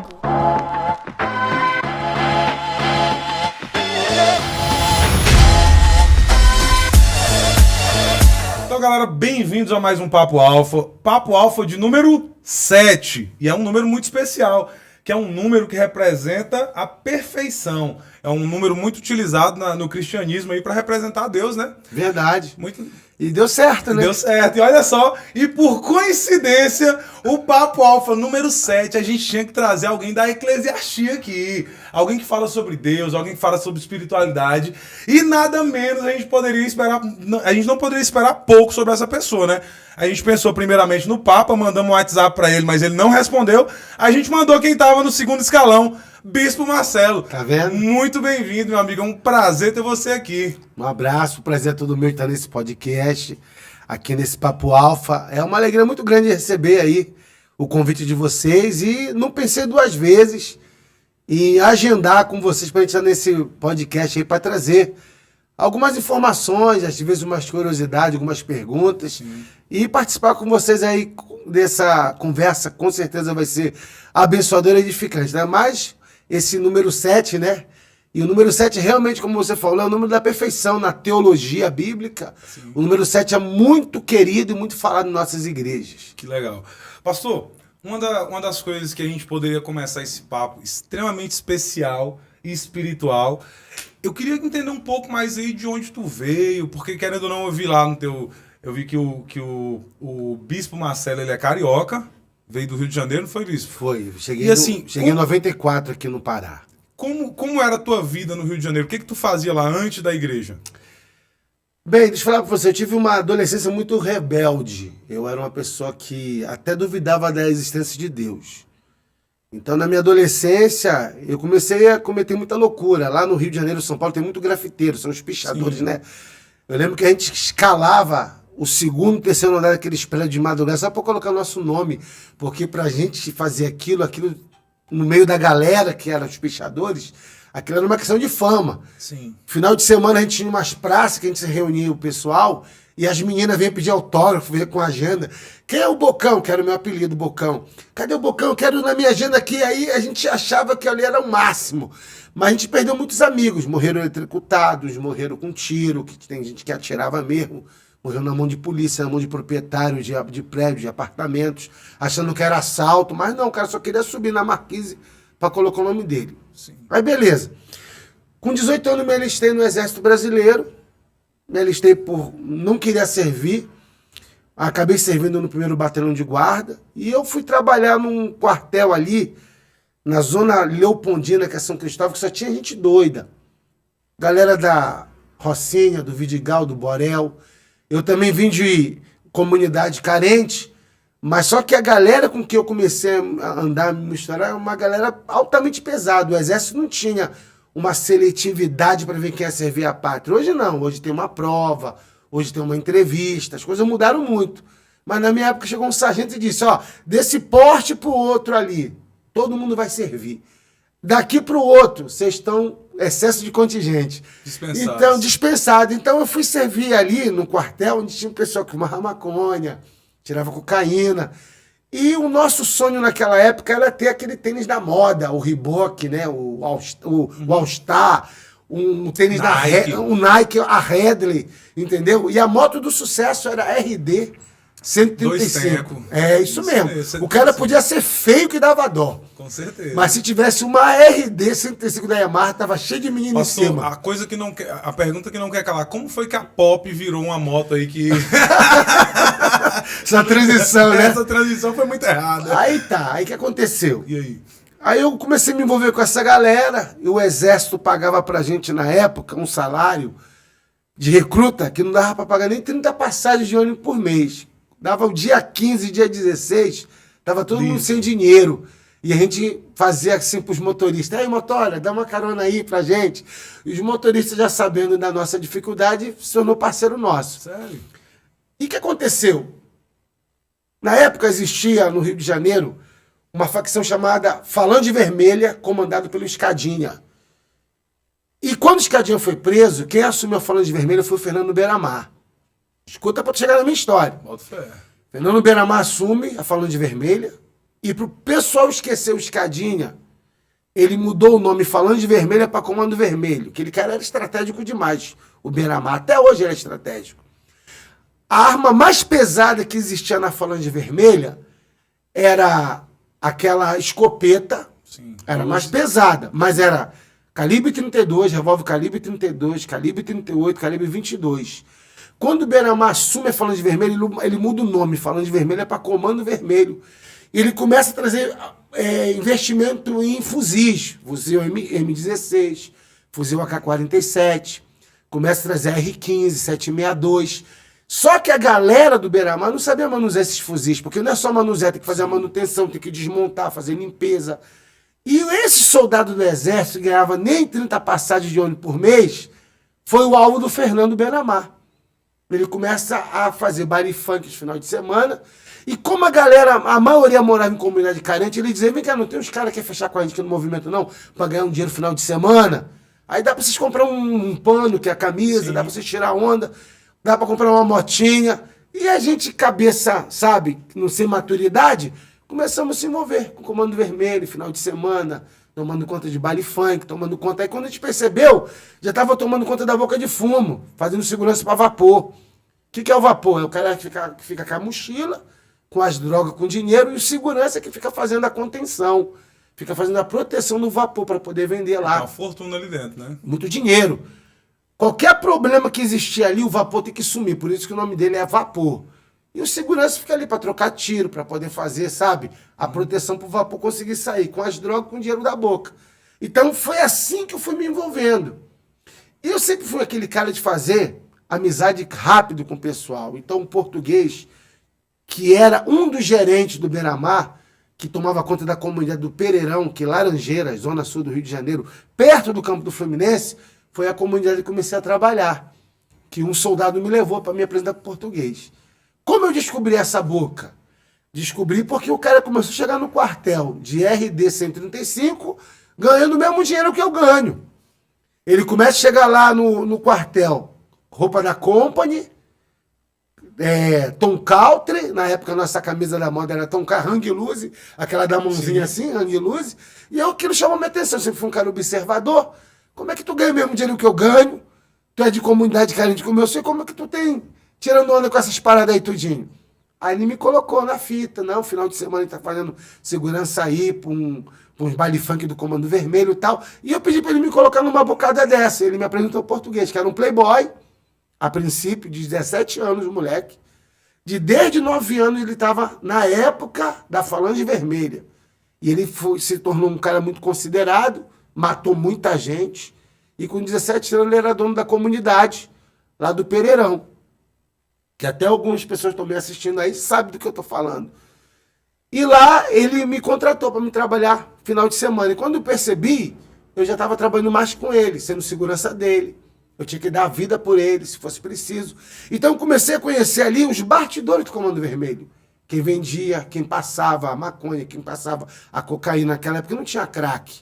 papo. Então, galera, bem-vindos a mais um Papo Alfa. Papo Alfa de número 7. E é um número muito especial, que é um número que representa a perfeição. É um número muito utilizado no cristianismo aí para representar Deus, né? Verdade. Muito... E deu certo, né? Deu certo. E olha só, e por coincidência, o Papo Alfa número 7, a gente tinha que trazer alguém da eclesiastia aqui. Alguém que fala sobre Deus, alguém que fala sobre espiritualidade. E nada menos a gente não poderia esperar pouco sobre essa pessoa, né? A gente pensou primeiramente no Papa, mandamos um WhatsApp para ele, mas ele não respondeu. A gente mandou quem estava no segundo escalão, Bispo Marcelo. Tá vendo? Muito bem-vindo, meu amigo. É um prazer ter você aqui. Um abraço, o prazer é todo meu estar nesse podcast, aqui nesse Papo Alfa. É uma alegria muito grande receber aí o convite de vocês e não pensei duas vezes em agendar com vocês para a gente estar nesse podcast aí para trazer algumas informações, às vezes umas curiosidades, algumas perguntas e participar com vocês aí dessa conversa. Com certeza vai ser abençoadora e edificante, né? Mas esse número 7, né? E o número 7 realmente, como você falou, é o número da perfeição na teologia bíblica. Sim. O número 7 é muito querido e muito falado em nossas igrejas. Que legal. Pastor, uma das coisas que a gente poderia começar esse papo extremamente especial e espiritual, eu queria entender um pouco mais aí de onde tu veio, porque querendo ou não, eu vi lá no teu... Eu vi que o Bispo Marcelo, ele é carioca, veio do Rio de Janeiro, não foi, Bispo? Foi. Cheguei em 94 aqui no Pará. Como era a tua vida no Rio de Janeiro? O que tu fazia lá antes da igreja? Bem, deixa eu falar pra você, eu tive uma adolescência muito rebelde. Eu era uma pessoa que até duvidava da existência de Deus. Então, na minha adolescência, eu comecei a cometer muita loucura. Lá no Rio de Janeiro, São Paulo, tem muito grafiteiro, são os pichadores, sim, né? Eu lembro que a gente escalava o segundo, terceiro andar daqueles prédios de madrugada só pra colocar nosso nome, porque pra gente fazer aquilo no meio da galera, que eram os pichadores, aquilo era uma questão de fama. Sim. Final de semana a gente tinha umas praças que a gente se reunia o pessoal e as meninas vinham pedir autógrafo, vinham com agenda. Quem é o Bocão? Que era o meu apelido, Bocão. Cadê o Bocão? Eu quero na minha agenda aqui. Aí a gente achava que ali era o máximo. Mas a gente perdeu muitos amigos. Morreram eletrocutados, morreram com tiro, que tem gente que atirava mesmo. Morreu na mão de polícia, na mão de proprietários de prédios, de apartamentos, achando que era assalto. Mas não, o cara só queria subir na marquise para colocar o nome dele. Sim. Aí beleza. Com 18 anos me alistei no Exército Brasileiro. Me alistei por... não queria servir. Acabei servindo no 1º Batalhão de Guarda. E eu fui trabalhar num quartel ali, na zona Leopoldina, que é São Cristóvão, que só tinha gente doida. Galera da Rocinha, do Vidigal, do Borel. Eu também vim de comunidade carente, mas só que a galera com que eu comecei a andar, me misturar, é uma galera altamente pesada. O Exército não tinha uma seletividade para ver quem ia servir a pátria. Hoje não, hoje tem uma prova, hoje tem uma entrevista, as coisas mudaram muito. Mas na minha época chegou um sargento e disse, ó, desse porte pro outro ali, todo mundo vai servir. Daqui pro outro, vocês estão... excesso de contingente. Dispensado. Então eu fui servir ali no quartel, onde tinha um pessoal que fumava maconha, tirava cocaína. E o nosso sonho naquela época era ter aquele tênis da moda, o Reebok, né? O All-Star, um tênis Nike. o Nike, a Headley, entendeu? E a moto do sucesso era RD 135. É isso mesmo. O cara podia ser feio que dava dó. Com certeza. Mas se tivesse uma RD 135 da Yamaha, tava cheio de menino Pastor, em cima. A pergunta que não quer calar, como foi que a Pop virou uma moto aí que... Essa transição, né? Essa transição foi muito errada. Aí que aconteceu? E aí? Aí eu comecei a me envolver com essa galera, e o Exército pagava pra gente na época um salário de recruta que não dava pra pagar nem 30 passagens de ônibus por mês. Dava o dia 15, dia 16, tava todo mundo sem dinheiro. E a gente fazia assim pros motoristas, aí motora, dá uma carona aí pra gente. E os motoristas, já sabendo da nossa dificuldade, se tornou parceiro nosso. Sério? E o que aconteceu? Na época existia no Rio de Janeiro uma facção chamada Falange Vermelha, comandado pelo Escadinha. E quando o Escadinha foi preso, quem assumiu a Falange Vermelha foi o Fernando Beiramar. Escuta pra chegar na minha história. Bota fé. Fernando Beiramar assume a Falange Vermelha, E pro pessoal esquecer o Escadinha, ele mudou o nome Falange Vermelha para Comando Vermelho. Aquele cara era estratégico demais, o Beiramar. Até hoje ele é estratégico. A arma mais pesada que existia na Falange Vermelha era aquela escopeta. Sim. Era mais pesada, mas era calibre 32, revólver calibre 32, calibre 38, calibre 22. Quando o Beiramar assume a Falange Vermelha, ele muda o nome. Falange Vermelha para Comando Vermelho. E ele começa a trazer investimento em fuzis. Fuzil M16, fuzil AK-47. Começa a trazer R15, 762. Só que a galera do Beiramar não sabia manusear esses fuzis, porque não é só manusear, tem que fazer a manutenção, tem que desmontar, fazer limpeza. E esse soldado do Exército que ganhava nem 30 passagens de ônibus por mês, foi o alvo do Fernando Beiramar. Ele começa a fazer baile funk no final de semana, e como a galera, a maioria morava em comunidade carente, ele dizia, vem cá, não tem uns caras que querem fechar com a gente aqui no movimento não, para ganhar um dinheiro no final de semana? Aí dá para vocês comprar um pano, que é a camisa, sim, dá para vocês tirar onda, dá para comprar uma motinha. E a gente, cabeça, sabe, não sem maturidade, começamos a se envolver com o Comando Vermelho, final de semana, tomando conta de baile funk, tomando conta. Aí quando a gente percebeu, já estava tomando conta da boca de fumo, fazendo segurança para vapor. O que é o vapor? É o cara que fica com a mochila, com as drogas, com dinheiro, e o segurança que fica fazendo a contenção, fica fazendo a proteção do vapor para poder vender lá. Tem uma fortuna ali dentro, né? Muito dinheiro. Qualquer problema que existir ali, o vapor tem que sumir. Por isso que o nome dele é vapor. E o segurança fica ali para trocar tiro, para poder fazer, sabe, a proteção para o vapor conseguir sair, com as drogas, com o dinheiro da boca. Então foi assim que eu fui me envolvendo. E eu sempre fui aquele cara de fazer amizade rápido com o pessoal. Então o português, que era um dos gerentes do Beiramar, que tomava conta da comunidade do Pereirão, que Laranjeiras, zona sul do Rio de Janeiro, perto do campo do Fluminense, foi a comunidade que comecei a trabalhar, que um soldado me levou para me apresentar para o português. Como eu descobri essa boca? Descobri porque o cara começou a chegar no quartel de RD 135, ganhando o mesmo dinheiro que eu ganho. Ele começa a chegar lá no quartel, roupa da Company, Tom Country, na época a nossa camisa da moda era Tom Country, Hang Loose, aquela da mãozinha assim, Hang Loose, e aquilo chamou minha atenção, eu sempre fui um cara observador. Como é que tu ganha o mesmo dinheiro que eu ganho? Tu é de comunidade carente como eu sei, como é que tu tem tirando onda com essas paradas aí tudinho? Aí ele me colocou na fita, não, final de semana ele tá fazendo segurança aí pra uns baile funk do Comando Vermelho e tal, e eu pedi pra ele me colocar numa bocada dessa. Ele me apresentou português, que era um playboy, a princípio, de 17 anos, o moleque. Desde 9 anos ele estava na época da Falange Vermelha. E ele se tornou um cara muito considerado, matou muita gente. E com 17 anos ele era dono da comunidade, lá do Pereirão. Que até algumas pessoas estão me assistindo aí, sabem do que eu estou falando. E lá ele me contratou para me trabalhar final de semana. E quando eu percebi, eu já estava trabalhando mais com ele, sendo segurança dele. Eu tinha que dar a vida por ele, se fosse preciso. Então eu comecei a conhecer ali os bastidores do Comando Vermelho. Quem vendia, quem passava a maconha, quem passava a cocaína. Naquela época não tinha crack.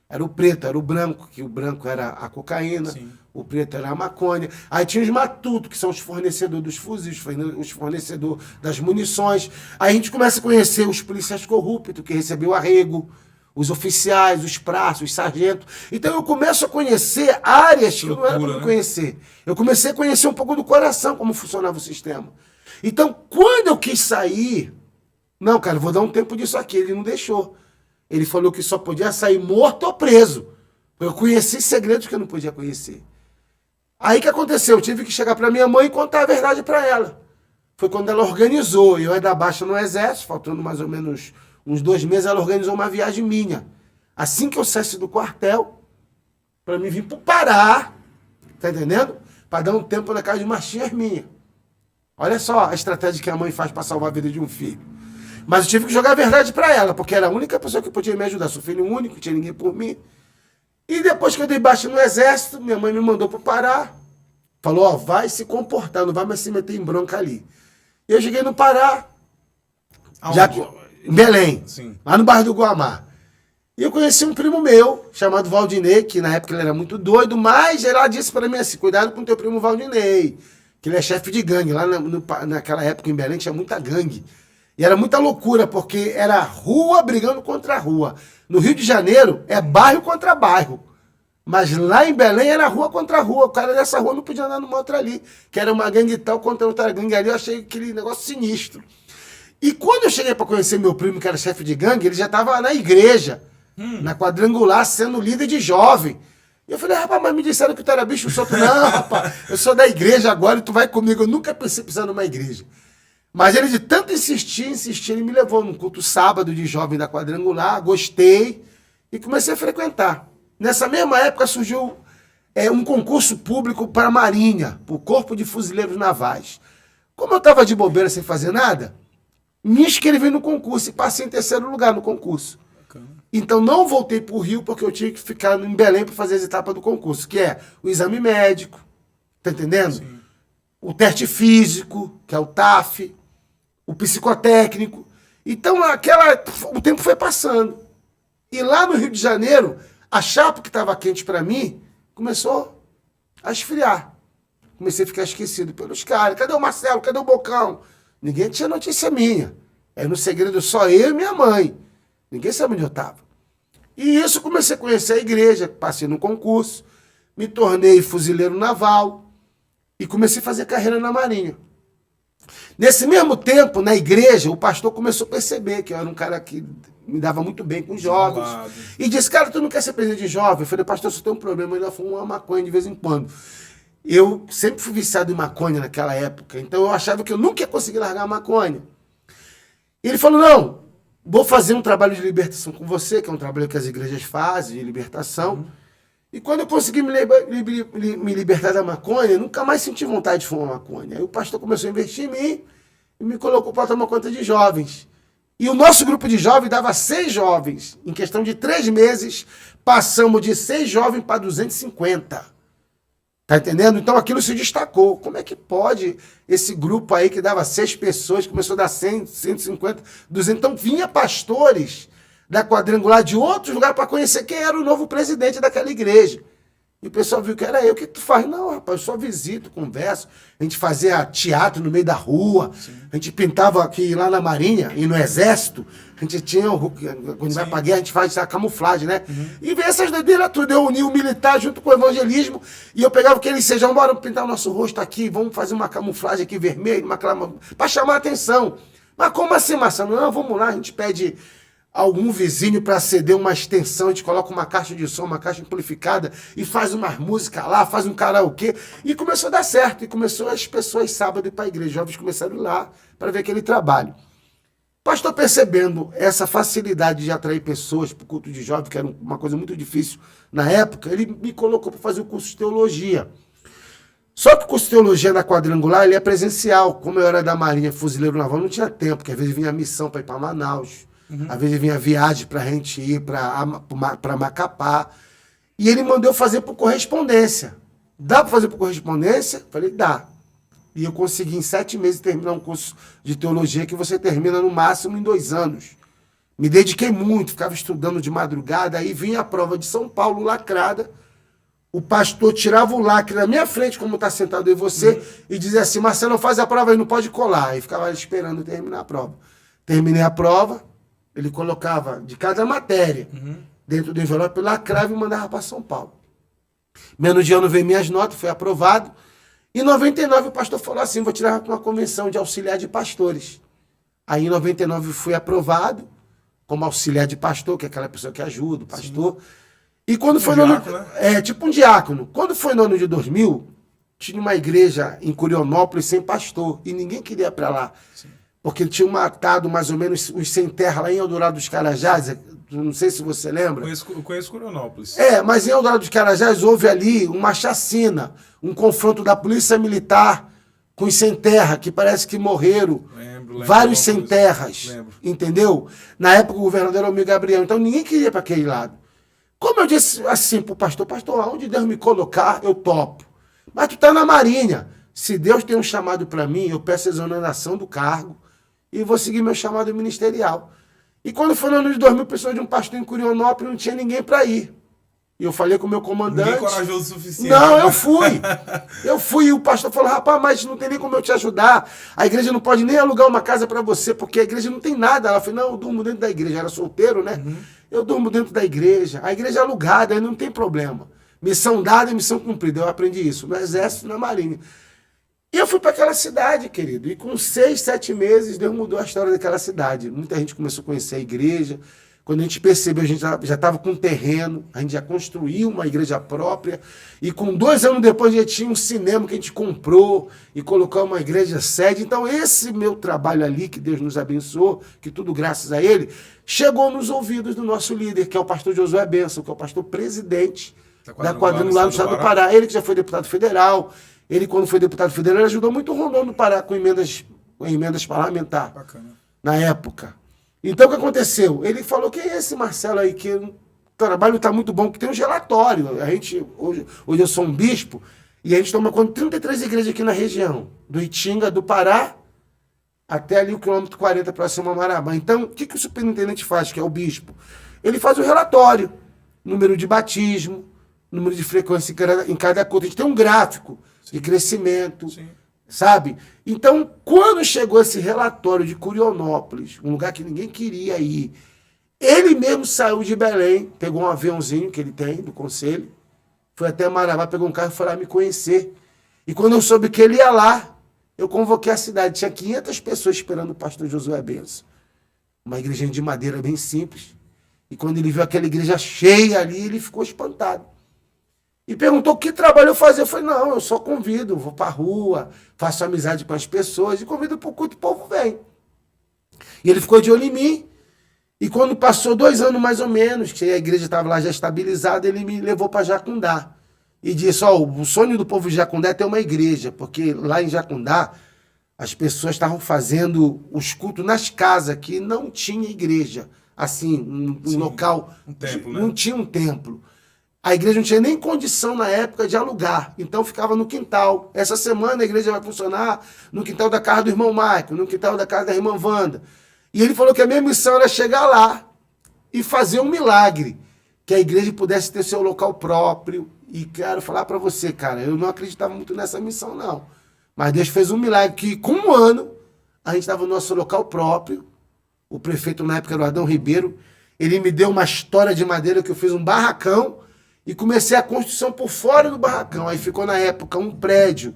Era o preto, era o branco, que o branco era a cocaína, sim, o preto era a maconha. Aí tinha os matutos, que são os fornecedores dos fuzis, os fornecedores das munições. Aí a gente começa a conhecer os policiais corruptos, que recebeu arrego, os oficiais, os praças, os sargentos. Então eu começo a conhecer áreas que não era para conhecer. Eu comecei a conhecer um pouco do coração, como funcionava o sistema. Então, quando eu quis sair, não, cara, vou dar um tempo disso aqui. Ele não deixou. Ele falou que só podia sair morto ou preso. Eu conheci segredos que eu não podia conhecer. Aí o que aconteceu? Eu tive que chegar para minha mãe e contar a verdade para ela. Foi quando ela organizou. Eu era baixa no exército, faltando mais ou menos uns 2 meses, ela organizou uma viagem minha. Assim que eu saísse do quartel, para mim vir para o Pará, tá entendendo? Para dar um tempo na casa de marchinhas minha. Olha só a estratégia que a mãe faz para salvar a vida de um filho. Mas eu tive que jogar a verdade para ela, porque era a única pessoa que podia me ajudar. Sou filho único, não tinha ninguém por mim. E depois que eu dei baixa no exército, minha mãe me mandou para o Pará. Falou, ó, vai se comportar, não vai mais se meter em bronca ali. E eu cheguei no Pará, já em Belém, sim, lá no bairro do Guamá. E eu conheci um primo meu, chamado Valdinei, que na época ele era muito doido, mas ela disse para mim assim, cuidado com teu primo Valdinei, que ele é chefe de gangue. Lá naquela época em Belém tinha muita gangue. E era muita loucura, porque era rua brigando contra a rua. No Rio de Janeiro, é bairro contra bairro. Mas lá em Belém era rua contra rua. O cara dessa rua não podia andar numa outra ali. Que era uma gangue tal contra outra gangue ali. Eu achei aquele negócio sinistro. E quando eu cheguei para conhecer meu primo, que era chefe de gangue, ele já estava na igreja, na quadrangular, sendo líder de jovem. E eu falei, rapaz, mas me disseram que tu era bicho solto. Não, rapaz, eu sou da igreja agora e tu vai comigo. Eu nunca pensei pisar numa igreja. Mas ele de tanto insistir, ele me levou num culto sábado de jovem da quadrangular, gostei e comecei a frequentar. Nessa mesma época surgiu um concurso público para a Marinha, para o Corpo de Fuzileiros Navais. Como eu estava de bobeira sem fazer nada, me inscrevi no concurso e passei em 3º lugar no concurso. Bacana. Então não voltei para o Rio porque eu tinha que ficar em Belém para fazer as etapas do concurso, que é o exame médico, tá entendendo? Sim. O teste físico, que é o TAF, o psicotécnico. Então o tempo foi passando. E lá no Rio de Janeiro, a chapa que estava quente para mim começou a esfriar. Comecei a ficar esquecido pelos caras. Cadê o Marcelo? Cadê o Bocão? Ninguém tinha notícia minha. Era no segredo só eu e minha mãe. Ninguém sabia onde eu estava. E isso comecei a conhecer a igreja, passei no concurso, me tornei fuzileiro naval e comecei a fazer carreira na Marinha. Nesse mesmo tempo, na igreja, o pastor começou a perceber que eu era um cara que me dava muito bem com jovens. E disse, cara, tu não quer ser presidente de jovem? Eu falei, pastor, só tem um problema, eu ainda fumo uma maconha de vez em quando. Eu sempre fui viciado em maconha naquela época, então eu achava que eu nunca ia conseguir largar a maconha. E ele falou, não, vou fazer um trabalho de libertação com você, que é um trabalho que as igrejas fazem, de libertação. E quando eu consegui me libertar da maconha, eu nunca mais senti vontade de fumar maconha. Aí o pastor começou a investir em mim e me colocou para tomar conta de jovens. E o nosso grupo de jovens dava 6 jovens. Em questão de 3 meses, passamos de 6 jovens para 250. Tá entendendo? Então aquilo se destacou. Como é que pode esse grupo aí que dava 6 pessoas, começou a dar 100, 150, 200. Então vinha pastores da quadrangular de outros lugares para conhecer quem era o novo presidente daquela igreja. E o pessoal viu que era eu. O que tu faz? Não, rapaz, eu só visito, converso. A gente fazia teatro no meio da rua. Sim. A gente pintava aqui lá na Marinha e no Exército. A gente tinha, quando vai pra guerra, a gente faz a camuflagem, né? E veio essas doideiras tudo. Eu uni o militar junto com o evangelismo. E eu pegava aquele sejam, bora pintar o nosso rosto aqui, vamos fazer uma camuflagem aqui vermelha, para chamar a atenção. Mas como assim, Marcelo? Não, vamos lá, a gente pede algum vizinho para ceder uma extensão, a gente coloca uma caixa de som, uma caixa amplificada e faz umas músicas lá, faz um karaokê. E começou a dar certo. E começou as pessoas sábado ir para a igreja. Jovens começaram a ir lá para ver aquele trabalho. Pastor, percebendo essa facilidade de atrair pessoas para o culto de jovens, que era uma coisa muito difícil na época, ele me colocou para fazer o curso de teologia. Só que o curso de teologia na quadrangular ele é presencial. Como eu era da Marinha, fuzileiro naval, não tinha tempo, porque às vezes vinha missão para ir para Manaus. Às vezes vinha viagem para a gente ir para Macapá. E ele mandou fazer por correspondência. Dá para fazer por correspondência? Falei, dá. E eu consegui em 7 meses terminar um curso de teologia que você termina no máximo em 2 anos. Me dediquei muito, ficava estudando de madrugada. Aí vinha a prova de São Paulo lacrada. O pastor tirava o lacre na minha frente, como está sentado aí você, e dizia assim, Marcelo, faz a prova aí, não pode colar. E ficava esperando terminar a prova. Terminei a prova. Ele colocava de cada matéria dentro do envelope, lacrava e mandava para São Paulo. Menos de ano veio minhas notas, foi aprovado. Em 99 o pastor falou assim, vou tirar para uma convenção de auxiliar de pastores. Aí em 99 fui aprovado como auxiliar de pastor, que é aquela pessoa que ajuda o pastor. Sim. E quando foi no ano... né? Tipo um diácono. Quando foi no ano de 2000, tinha uma igreja em Curionópolis sem pastor. E ninguém queria ir para lá. Sim. Porque ele tinha matado mais ou menos os sem terra lá em Eldorado dos Carajás, não sei se você lembra. Eu conheço Curionópolis. Mas em Eldorado dos Carajás houve ali uma chacina, um confronto da polícia militar com os sem terra, que parece que morreram. Lembro, vários sem terras, entendeu? Na época o governador era o Gabriel, então ninguém queria para aquele lado. Como eu disse assim pro pastor, aonde Deus me colocar, eu topo. Mas tu tá na Marinha. Se Deus tem um chamado para mim, eu peço a exoneração do cargo e vou seguir meu chamado ministerial. E quando foi no ano de 2000, pessoas de um pastor em Curionópolis, não tinha ninguém para ir. E eu falei com o meu comandante. Ninguém corajoso o suficiente. Não, eu fui. Eu fui e o pastor falou, rapaz, mas não tem nem como eu te ajudar. A igreja não pode nem alugar uma casa para você, porque a igreja não tem nada. Ela falou, não, eu durmo dentro da igreja. Era solteiro, né? Eu durmo dentro da igreja. A igreja é alugada, aí não tem problema. Missão dada e missão cumprida. Eu aprendi isso no exército e na marinha. E eu fui para aquela cidade, querido. E com 6, 7 meses, Deus mudou a história daquela cidade. Muita gente começou a conhecer a igreja. Quando a gente percebeu, a gente já estava com terreno, a gente já construiu uma igreja própria, e com 2 anos depois já tinha um cinema que a gente comprou e colocou uma igreja sede. Então esse meu trabalho ali, que Deus nos abençoou, que tudo graças a ele, chegou nos ouvidos do nosso líder, que é o pastor Josué Benção, que é o pastor presidente da Quadrangular no estado do Pará. Ele que já foi deputado federal, ele quando foi deputado federal, ele ajudou muito o Rondon no Pará com emendas parlamentares. Bacana. Na época. Então, o que aconteceu? Ele falou, quem é esse Marcelo aí, que o trabalho está muito bom, que tem uns relatórios. Hoje eu sou um bispo, e a gente toma conta de 33 igrejas aqui na região, do Itinga, do Pará, até ali o quilômetro 40, próximo a Marabá. Então, o que o superintendente faz, que é o bispo? Ele faz o relatório, número de batismo, número de frequência em cada culto. A gente tem um gráfico de crescimento. Sim. Sabe? Então, quando chegou esse relatório de Curionópolis, um lugar que ninguém queria ir, ele mesmo saiu de Belém, pegou um aviãozinho que ele tem, do conselho, foi até Marabá, pegou um carro e foi lá me conhecer. E quando eu soube que ele ia lá, eu convoquei a cidade. Tinha 500 pessoas esperando o pastor Josué Benção. Uma igrejinha de madeira bem simples. E quando ele viu aquela igreja cheia ali, ele ficou espantado. E perguntou que trabalho eu fazia. Eu falei, não, eu só convido, vou pra rua, faço amizade com as pessoas e convido pro culto, o povo vem. E ele ficou de olho em mim. E quando passou 2 anos mais ou menos, que a igreja estava lá já estabilizada, ele me levou para Jacundá. E disse, o sonho do povo de Jacundá é ter uma igreja, porque lá em Jacundá as pessoas estavam fazendo os cultos nas casas, que não tinha igreja. Assim, um local... Um templo, né? Não tinha um templo. A igreja não tinha nem condição na época de alugar, então ficava no quintal. Essa semana a igreja vai funcionar no quintal da casa do irmão Maico, no quintal da casa da irmã Wanda. E ele falou que a minha missão era chegar lá e fazer um milagre, que a igreja pudesse ter seu local próprio. E quero falar para você, cara, eu não acreditava muito nessa missão, não. Mas Deus fez um milagre que, com 1 ano, a gente estava no nosso local próprio. O prefeito na época era o Adão Ribeiro. Ele me deu uma história de madeira que eu fiz um barracão, e comecei a construção por fora do barracão. Aí ficou, na época, um prédio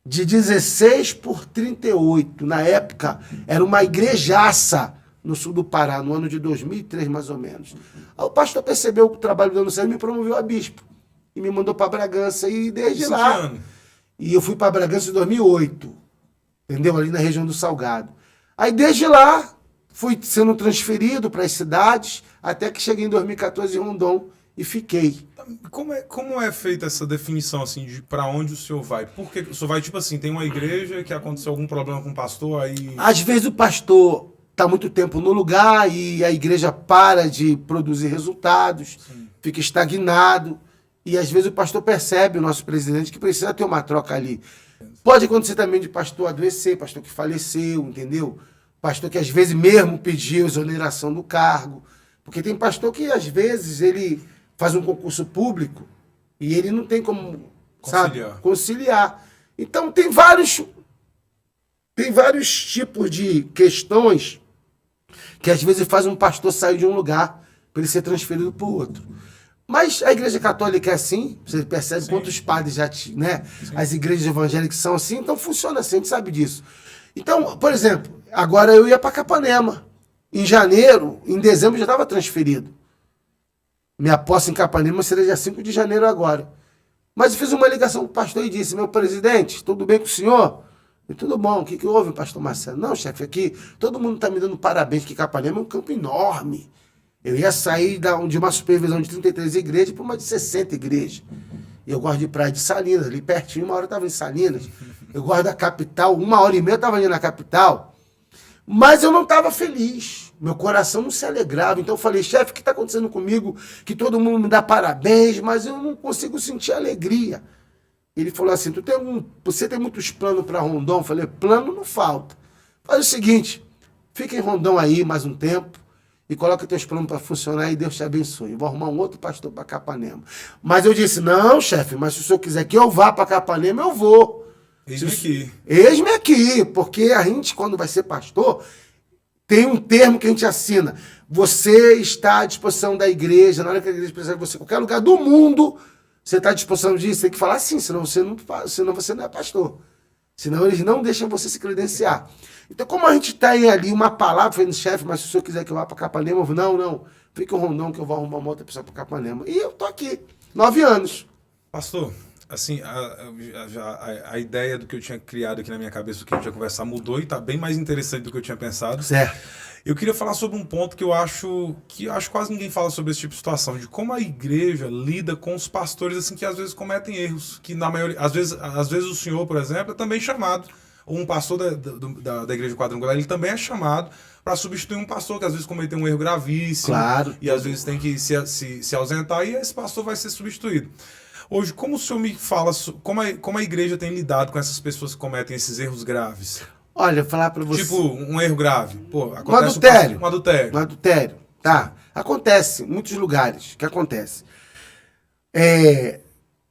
de 16 por 38. Na época, era uma igrejaça no sul do Pará, no ano de 2003, mais ou menos. Aí o pastor percebeu o trabalho dando certo e me promoveu a bispo. E me mandou para Bragança. E desde lá... E eu fui para Bragança em 2008. Entendeu? Ali na região do Salgado. Aí, desde lá, fui sendo transferido para as cidades, até que cheguei em 2014 em Rondon e fiquei. Como é feita essa definição, assim, de para onde o senhor vai? Porque o senhor vai, tipo assim, tem uma igreja que aconteceu algum problema com o pastor, aí... Às vezes o pastor está muito tempo no lugar e a igreja para de produzir resultados, sim, fica estagnado. E às vezes o pastor percebe, o nosso presidente, que precisa ter uma troca ali. Pode acontecer também de pastor adoecer, pastor que faleceu, entendeu? Pastor que às vezes mesmo pediu exoneração do cargo. Porque tem pastor que às vezes ele faz um concurso público e ele não tem como conciliar. Então tem vários tipos de questões que às vezes faz um pastor sair de um lugar para ele ser transferido para o outro. Mas a igreja católica é assim, você percebe, sim, quantos padres já tinham, né? Sim. As igrejas evangélicas são assim, então funciona assim, a gente sabe disso. Então, por exemplo, agora eu ia para Capanema. Em janeiro, em dezembro já estava transferido. Minha posse em Capanema seria dia 5 de janeiro agora. Mas eu fiz uma ligação com o pastor e disse, meu presidente, tudo bem com o senhor? E tudo bom, o que houve, pastor Marcelo? Não, chefe, aqui todo mundo está me dando parabéns, que Capanema é um campo enorme. Eu ia sair de uma supervisão de 33 igrejas para uma de 60 igrejas. E eu gosto de Praia de Salinas, ali pertinho, 1 hora eu estava em Salinas. Eu gosto da capital, 1h30 eu estava ali na capital. Mas eu não estava feliz. Meu coração não se alegrava. Então eu falei, chefe, o que está acontecendo comigo? Que todo mundo me dá parabéns, mas eu não consigo sentir alegria. Ele falou assim, você tem muitos planos para Rondon? Eu falei, plano não falta. Faz o seguinte, fica em Rondon aí mais um tempo. e coloca teus planos para funcionar e Deus te abençoe. Eu vou arrumar um outro pastor para Capanema. Mas eu disse, não, chefe, mas se o senhor quiser que eu vá para Capanema, eu vou. Eis-me aqui. Eis-me aqui, porque a gente, quando vai ser pastor, tem um termo que a gente assina. Você está à disposição da igreja, na hora que a igreja precisar de você, em qualquer lugar do mundo, você está à disposição disso, tem que falar assim, senão você não é pastor. Senão eles não deixam você se credenciar. Então, como a gente tem ali uma palavra, falando, chefe, mas se o senhor quiser que eu vá para Capanema, eu vou, não, fica em Rondão que eu vou arrumar uma outra pessoa para Capanema. E eu tô aqui, 9 anos. Pastor, assim, a ideia do que eu tinha criado aqui na minha cabeça, do que a gente ia conversar, mudou e tá bem mais interessante do que eu tinha pensado. Certo. Eu queria falar sobre um ponto que eu acho que quase ninguém fala sobre esse tipo de situação, de como a igreja lida com os pastores assim que às vezes cometem erros, que na maioria, às vezes o senhor, por exemplo, é também chamado, ou um pastor da igreja quadrangular, ele também é chamado para substituir um pastor que às vezes cometeu um erro gravíssimo, Claro. E às vezes tem que se ausentar e esse pastor vai ser substituído. Hoje, como o senhor me fala, como a igreja tem lidado com essas pessoas que cometem esses erros graves? Olha, eu vou falar pra você. Tipo, um erro grave. Pô, Um adultério. Um adultério. Um adultério. Tá. Acontece em muitos lugares. Que acontece?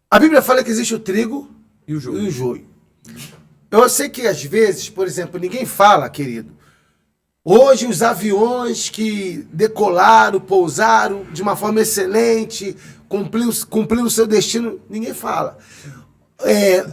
A Bíblia fala que existe o trigo E o joio. joio. Eu sei que às vezes, por exemplo, ninguém fala, querido. Hoje os aviões que decolaram, pousaram de uma forma excelente, cumpriram o seu destino, ninguém fala.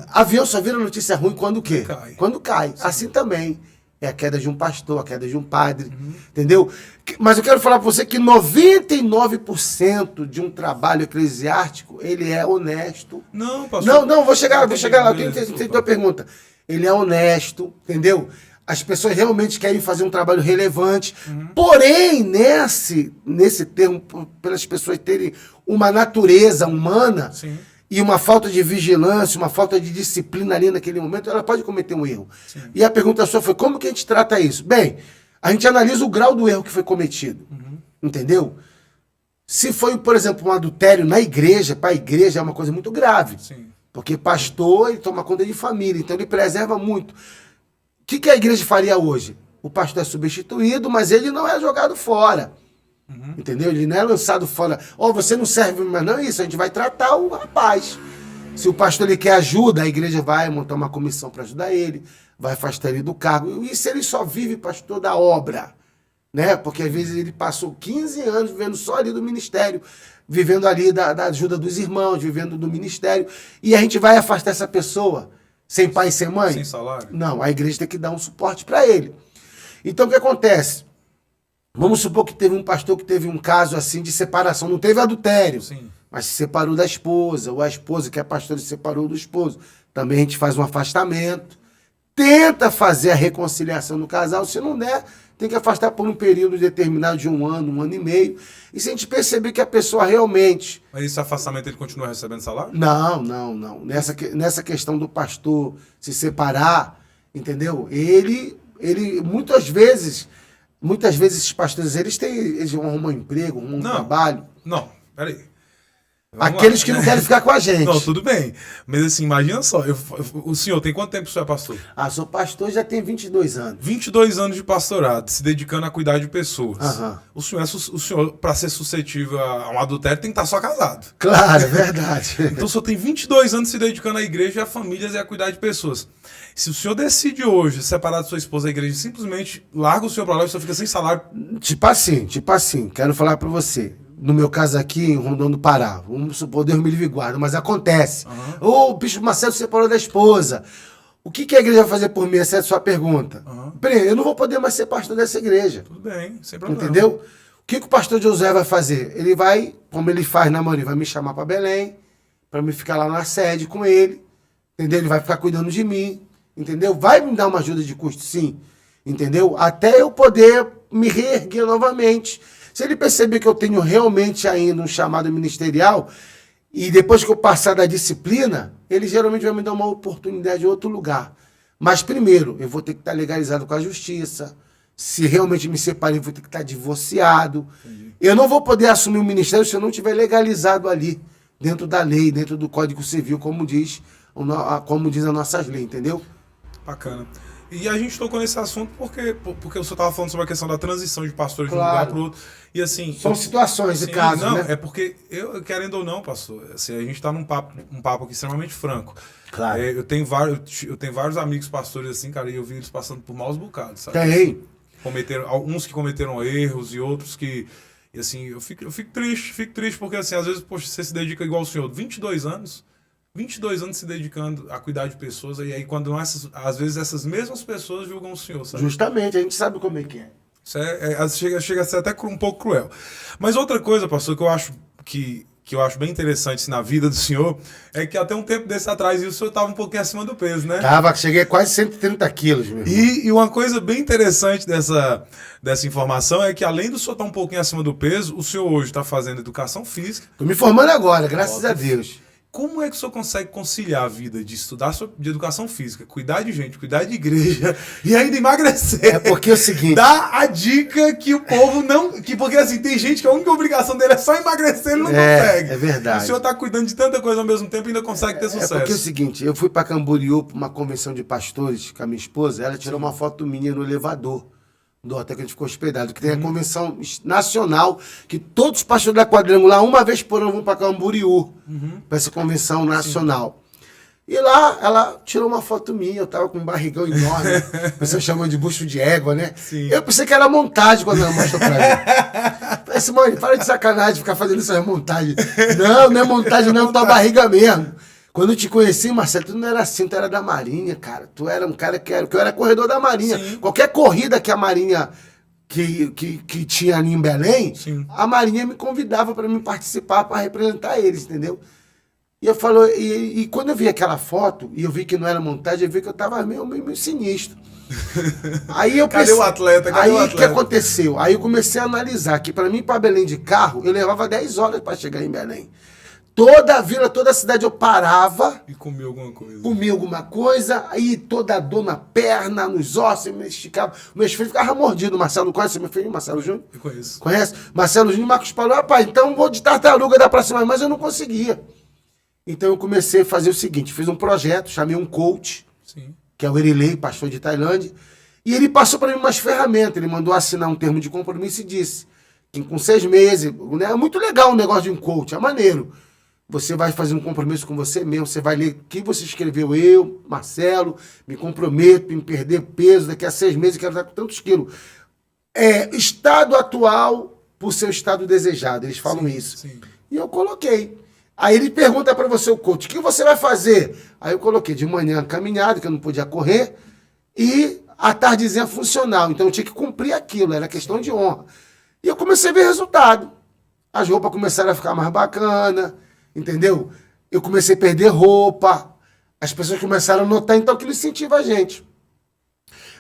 Avião só vira notícia ruim quando o quê? Cai. Quando cai. Assim também. É a queda de um pastor, a queda de um padre. Entendeu? Mas eu quero falar para você que 99% de um trabalho eclesiástico, ele é honesto. Não, pastor. Não, vou chegar lá. Beleza, Tem tua pergunta. Ele é honesto, entendeu? As pessoas realmente querem fazer um trabalho relevante. Porém, nesse termo, pelas pessoas terem uma natureza humana, Sim. e uma falta de vigilância, uma falta de disciplina ali naquele momento, ela pode cometer um erro. Sim. E a pergunta sua foi, como que a gente trata isso? Bem, a gente analisa o grau do erro que foi cometido. Entendeu? Se foi, por exemplo, um adultério na igreja, para a igreja é uma coisa muito grave. Sim. Porque pastor, ele toma conta de família, então ele preserva muito. O que a igreja faria hoje? O pastor é substituído, mas ele não é jogado fora. Entendeu? Ele não é lançado fora. Você não serve, mas não é isso. A gente vai tratar o rapaz. Se o pastor ele quer ajuda, a igreja vai montar uma comissão para ajudar ele, vai afastar ele do cargo. E se ele só vive, pastor, da obra? Né? Porque às vezes ele passou 15 anos vivendo só ali do ministério, vivendo ali da ajuda dos irmãos, vivendo do ministério. E a gente vai afastar essa pessoa sem pai e sem mãe? Sem salário? Não, a igreja tem que dar um suporte para ele. Então o que acontece? Vamos supor que teve um pastor que teve um caso assim de separação, não teve adultério, Sim. mas se separou da esposa, ou a esposa que é pastora se separou do esposo. Também a gente faz um afastamento, tenta fazer a reconciliação no casal, se não der, tem que afastar por um período determinado de 1 ano, 1 ano e meio. E se a gente perceber que a pessoa realmente... Mas esse afastamento ele continua recebendo salário? Não. Nessa questão do pastor se separar, entendeu? Ele muitas vezes esses pastores, eles vão arrumar um emprego, um trabalho. Não, peraí. Aqueles que não querem ficar com a gente. Não, tudo bem. Mas assim, imagina só, o senhor tem quanto tempo que o senhor é pastor? Sou pastor já tem 22 anos. 22 anos de pastorado, se dedicando a cuidar de pessoas. Aham. O senhor, para ser suscetível a um adultério, tem que estar só casado. Claro, é verdade. Então o senhor tem 22 anos se dedicando à igreja, a famílias e a cuidar de pessoas. Se o senhor decide hoje separar de sua esposa a igreja, simplesmente larga o senhor para lá e o senhor fica sem salário. Tipo assim, quero falar pra você. No meu caso aqui, em Rondônia do Pará, vamos supor, Deus me livre e guarda, mas acontece. O bispo Marcelo se separou da esposa. O que a igreja vai fazer por mim? Essa é a sua pergunta. Eu não vou poder mais ser pastor dessa igreja. Tudo bem, sem problema. Entendeu? O que o pastor José vai fazer? Ele vai, como ele faz na maioria, vai me chamar para Belém, para me ficar lá na sede com ele. Entendeu? Ele vai ficar cuidando de mim. Entendeu? Vai me dar uma ajuda de custo, sim. Entendeu? Até eu poder me reerguer novamente. Se ele perceber que eu tenho realmente ainda um chamado ministerial, e depois que eu passar da disciplina, ele geralmente vai me dar uma oportunidade em outro lugar. Mas primeiro, eu vou ter que estar legalizado com a justiça. Se realmente me separei, eu vou ter que estar divorciado. Entendi. Eu não vou poder assumir o ministério se eu não estiver legalizado ali, dentro da lei, dentro do Código Civil, como diz as nossas leis, entendeu? Bacana. E a gente tocou nesse assunto porque o senhor estava falando sobre a questão da transição de pastores de um Claro. lugar para o outro. E assim. São situações e sim, casos, não, né? é porque, querendo ou não, pastor, assim, a gente está num papo aqui extremamente franco. Claro. Eu tenho vários amigos pastores assim, cara, e eu vi eles passando por maus bocados, sabe? Tem. Alguns que cometeram erros e outros que. E assim, eu fico triste porque assim, às vezes, poxa, você se dedica igual o senhor, 22 anos se dedicando a cuidar de pessoas, e aí quando às vezes essas mesmas pessoas julgam o senhor, sabe? Justamente, a gente sabe como é que é. Isso chega a ser até um pouco cruel. Mas outra coisa, pastor, que eu acho bem interessante assim, na vida do senhor, é que até um tempo desse atrás o senhor estava um pouquinho acima do peso, né? Cheguei a quase 130 quilos, meu irmão. E uma coisa bem interessante dessa informação é que, além do senhor estar um pouquinho acima do peso, o senhor hoje está fazendo educação física. Tô me formando agora, graças a Deus. Como é que o senhor consegue conciliar a vida de estudar de educação física, cuidar de gente, cuidar de igreja e ainda emagrecer? É porque é o seguinte... Dá a dica que o povo não... Porque assim, tem gente que a única obrigação dele é só emagrecer, ele não consegue. É verdade. E o senhor está cuidando de tanta coisa ao mesmo tempo e ainda consegue ter sucesso. É porque é o seguinte, eu fui para Camboriú para uma convenção de pastores com a minha esposa, ela tirou uma foto minha no elevador do hotel que a gente ficou hospedado, que tem a convenção nacional, que todos os pastores da Quadrangular, uma vez por ano, vão para Camboriú, para essa convenção nacional. E lá, ela tirou uma foto minha, eu tava com um barrigão enorme, o pessoal chama de bucho de égua, né? Sim. Eu pensei que era montagem quando ela mostrou pra mim. Falei, Simone, para de sacanagem ficar fazendo essa montagem. Não é montagem, não, é tua barriga mesmo. Quando eu te conheci, Marcelo, tu não era assim, tu era da Marinha, cara. Tu era um cara que eu era corredor da Marinha. Sim. Qualquer corrida que a Marinha que tinha ali em Belém, Sim. a Marinha me convidava para me participar, para representar eles, entendeu? E eu falo, e quando eu vi aquela foto, e eu vi que não era montagem, eu vi que eu tava meio sinistro. Aí eu Cadê o atleta? Cadê o o atleta? que aconteceu? Aí eu comecei a analisar que para mim ir para Belém de carro, eu levava 10 horas para chegar em Belém. Toda a vila, toda a cidade eu parava, E comia alguma coisa, aí toda a dor na perna, nos ossos, eu me esticava. Meus filhos ficavam mordidos. Marcelo, conhece meu filho, Marcelo Júnior? Eu conheço. Conhece? Marcelo Júnior e Marcos Paulo, rapaz, então vou de tartaruga da próxima, mas eu não conseguia. Então eu comecei a fazer o seguinte, fiz um projeto, chamei um coach, Sim. que é o Erilei, pastor de Tailândia, e ele passou para mim umas ferramentas, ele mandou assinar um termo de compromisso e disse que com 6 meses, né, é muito legal o negócio de um coach, é maneiro. Você vai fazer um compromisso com você mesmo, você vai ler o que você escreveu, eu, Marcelo, me comprometo em perder peso, daqui a 6 meses eu quero estar com tantos quilos. Estado atual por seu estado desejado, eles falam isso. Sim. E eu coloquei. Aí ele pergunta para você, o coach, o que você vai fazer? Aí eu coloquei de manhã caminhada, que eu não podia correr, e à tardezinha funcional. Então eu tinha que cumprir aquilo, era questão de honra. E eu comecei a ver resultado. As roupas começaram a ficar mais bacanas, entendeu? Eu comecei a perder roupa, as pessoas começaram a notar, então aquilo incentiva a gente.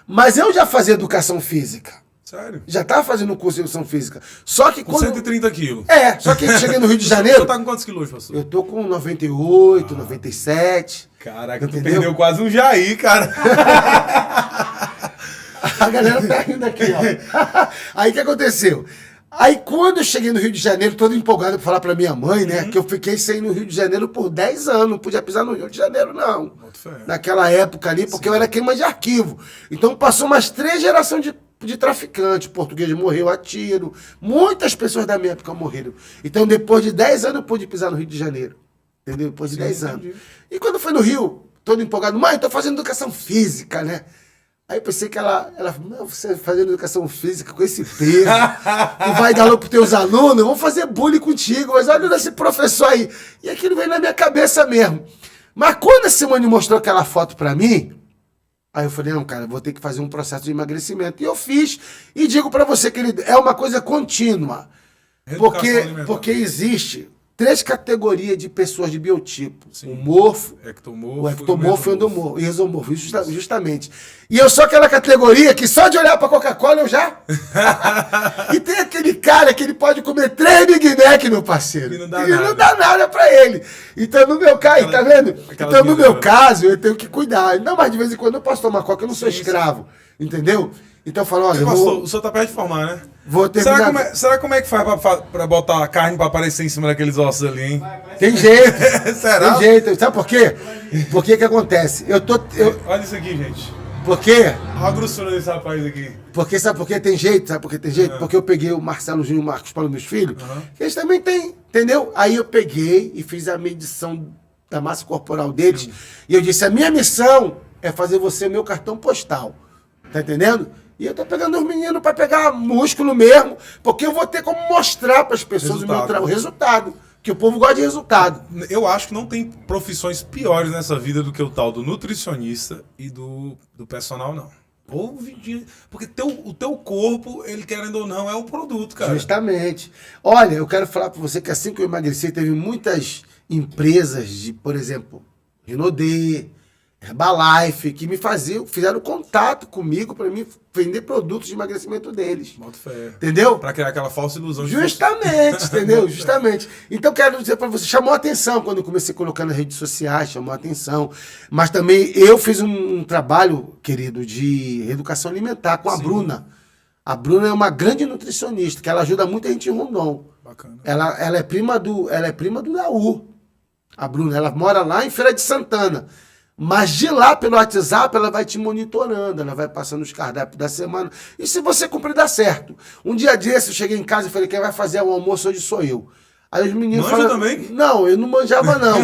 Mas eu já fazia educação física. Sério? Já estava fazendo um curso de educação física. Só que Com quando... 130 quilos. Só que cheguei no Rio de O senhor Janeiro... tá com quantos quilos hoje, pastor? Eu tô com 98, 97. Caraca, tu Entendeu? perdeu quase um Jair, cara. A galera tá rindo aqui, ó. Aí o que aconteceu? Aí quando eu cheguei no Rio de Janeiro, todo empolgado pra falar pra minha mãe, né? Que eu fiquei sem ir no Rio de Janeiro por 10 anos. Não podia pisar no Rio de Janeiro, não. Boto fé. Naquela época ali, porque eu era queima de arquivo. Então passou umas 3 gerações de traficantes. Português morreu a tiro. Muitas pessoas da minha época morreram. Então depois de 10 anos eu pude pisar no Rio de Janeiro. Entendeu? Depois de 10 anos. Entendi. E quando foi no Rio, todo empolgado, mãe, tô fazendo educação física, né? Aí eu pensei que ela falou, não, você fazendo educação física com esse peso, e vai dar aula pros teus alunos, vão fazer bullying contigo, mas olha esse professor aí. E aquilo veio na minha cabeça mesmo. Mas quando a Simone mostrou aquela foto pra mim, aí eu falei, não, cara, vou ter que fazer um processo de emagrecimento. E eu fiz, e digo pra você que é uma coisa contínua. Reeducação alimentar. Porque existe 3 categorias de pessoas de biotipo. Sim. O morfo, Ectomorfo, o ectomorfo e o exomorfo, justamente. E eu sou aquela categoria que só de olhar pra Coca-Cola eu já... E tem aquele cara que ele pode comer 3 Big Mac, meu parceiro. E não dá dá nada pra ele. Então, no meu caso, tá vendo? Então, no meu caso, eu tenho que cuidar. Não, mas de vez em quando eu posso tomar Coca, eu não sou escravo. Entendeu? Então eu falo, olha, Pastor, o senhor tá perto de formar, né? vou terminar... Será como é que faz pra botar a carne pra aparecer em cima daqueles ossos ali, hein? Tem jeito. Será? Tem jeito. Sabe por quê? Por que que acontece? Olha isso aqui, gente. Por quê? Olha a grossura desse rapaz aqui. Porque sabe por que tem jeito? Sabe por que tem jeito? Porque eu peguei o Marcelo Júnior e o Marcos Paulo, meus filhos, que eles também têm, entendeu? Aí eu peguei e fiz a medição da massa corporal deles. E eu disse, a minha missão é fazer você o meu cartão postal. Tá entendendo? E eu tô pegando os meninos para pegar músculo mesmo, porque eu vou ter como mostrar para as pessoas o resultado. Que o povo gosta de resultado. Eu acho que não tem profissões piores nessa vida do que o tal do nutricionista e do personal, não. Porque o teu corpo, ele querendo ou não, é o produto, cara. Justamente. Olha, eu quero falar para você que assim que eu emagreci, teve muitas empresas de, por exemplo, Renaudet, Herbalife, que me fizeram contato comigo para mim vender produtos de emagrecimento deles. Boto fé. Entendeu? Para criar aquela falsa ilusão. Justamente, entendeu? Justamente. Então, quero dizer para você, chamou a atenção quando eu comecei a colocar nas redes sociais, chamou a atenção. Mas também eu fiz um trabalho, querido, de reeducação alimentar com a Bruna. A Bruna é uma grande nutricionista, que ela ajuda muita gente em Rondon. Bacana. Ela é prima do Laú. A Bruna, ela mora lá em Feira de Santana. Mas de lá, pelo WhatsApp, ela vai te monitorando, ela vai passando os cardápios da semana. E se você cumprir, dá certo. Um dia desse, eu cheguei em casa e falei, quem vai fazer o almoço hoje sou eu. Aí os meninos falaram... também? Não, eu não manjava, não.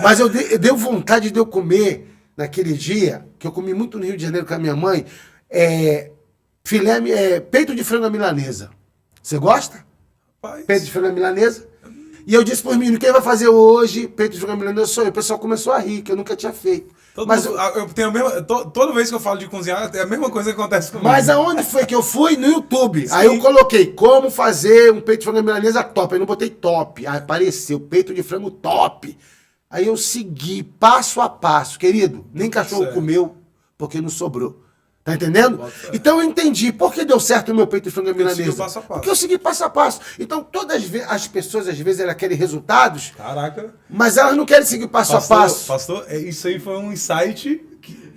Mas deu vontade de eu comer, naquele dia, que eu comi muito no Rio de Janeiro com a minha mãe, peito de frango à milanesa. Você gosta? Rapaz. Peito de frango à milanesa? E eu disse para os meninos, quem vai fazer hoje peito de frango à milanesa sou eu. O pessoal começou a rir, que eu nunca tinha feito. Eu tenho a mesma, toda vez que eu falo de cozinhar, é a mesma coisa que acontece comigo. Mas aonde foi que eu fui? No YouTube. Sim. Aí eu coloquei como fazer um peito de frango à milanesa top. Aí não botei top. Aí apareceu peito de frango top. Aí eu segui passo a passo. Querido, nem cachorro comeu porque não sobrou. Tá entendendo? Então eu entendi. Por que deu certo o meu peito de frango à milanesa? Passo a passo. Porque eu segui passo a passo. Então todas as pessoas, às vezes, elas querem resultados. Caraca. Mas elas não querem seguir passo a passo. Pastor, isso aí foi um insight que...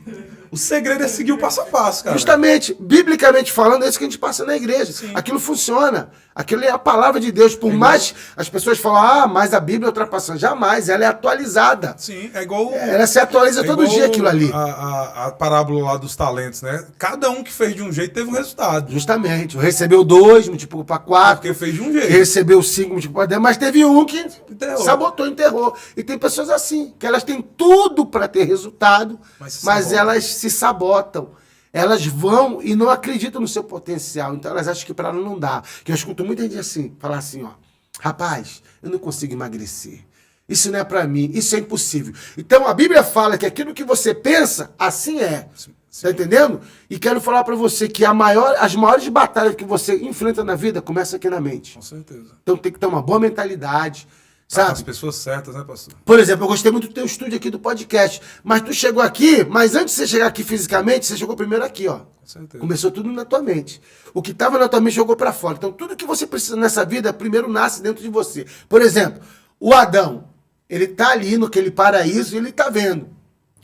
O segredo é seguir o passo a passo, cara. Justamente, biblicamente falando, é isso que a gente passa na igreja. Sim. Aquilo funciona. Aquilo é a palavra de Deus. Por mais as pessoas falam, mas a Bíblia é ultrapassada. Jamais, ela é atualizada. Sim, é igual... Ela se atualiza todo dia, aquilo ali. A parábola lá dos talentos, né? Cada um que fez de um jeito teve um resultado. Justamente. Recebeu 2, multiplicou para 4. Porque fez de um jeito. Recebeu 5, multiplicou para 10. Mas teve um que Enterrou. sabotou, enterrou. E tem pessoas assim, que elas têm tudo para ter resultado, mas elas se sabotam. Elas vão e não acreditam no seu potencial. Então elas acham que para ela não dá. Que eu escuto muita gente assim, falar assim, ó, rapaz, eu não consigo emagrecer. Isso não é para mim, isso é impossível. Então a Bíblia fala que aquilo que você pensa, assim é. Sim. Tá entendendo? E quero falar para você que as maiores batalhas que você enfrenta na vida começam aqui na mente. Com certeza. Então tem que ter uma boa mentalidade. Sabe? As pessoas certas, né, pastor? Por exemplo, eu gostei muito do teu estúdio aqui do podcast. Mas tu chegou aqui, mas antes de você chegar aqui fisicamente, você chegou primeiro aqui, ó. Com certeza. Começou tudo na tua mente. O que estava na tua mente jogou para fora. Então tudo que você precisa nessa vida, primeiro nasce dentro de você. Por exemplo, o Adão, ele tá ali naquele paraíso e ele tá vendo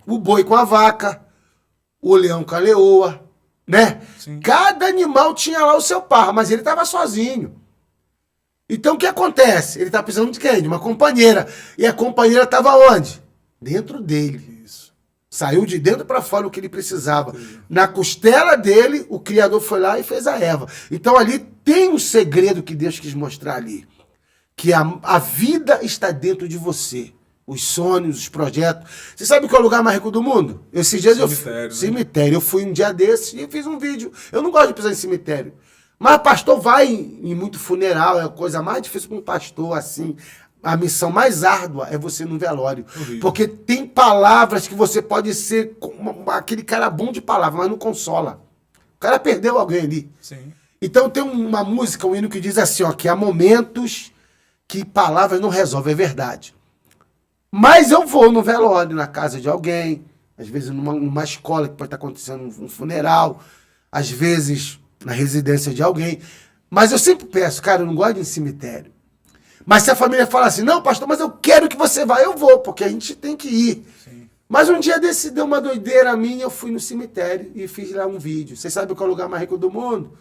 o boi com a vaca, o leão com a leoa, né? Sim. Cada animal tinha lá o seu par, mas ele estava sozinho. Então o que acontece? Ele tá precisando de quem? De uma companheira. E a companheira estava onde? Dentro dele. Isso. Saiu de dentro para fora o que ele precisava. Na costela dele, o Criador foi lá e fez a Eva. Então ali tem um segredo que Deus quis mostrar ali. Que a vida está dentro de você. Os sonhos, os projetos. Você sabe qual é o lugar mais rico do mundo? Esses dias cemitério. Eu fui um dia desses e fiz um vídeo. Eu não gosto de pisar em cemitério. Mas pastor vai em muito funeral, é a coisa mais difícil para um pastor, assim. A missão mais árdua é você no velório. Horrível. Porque tem palavras que você pode ser aquele cara bom de palavra, mas não consola. O cara perdeu alguém ali. Sim. Então tem uma música, um hino que diz assim, ó, que há momentos que palavras não resolvem, é verdade. Mas eu vou no velório, na casa de alguém, às vezes numa escola que pode estar acontecendo um funeral, às vezes na residência de alguém. Mas eu sempre peço, cara, eu não gosto de ir em cemitério. Mas se a família fala assim, não, pastor, mas eu quero que você vá, eu vou, porque a gente tem que ir. Sim. Mas um dia desse deu uma doideira minha, eu fui no cemitério e fiz lá um vídeo. Vocês sabem qual é o lugar mais rico do mundo?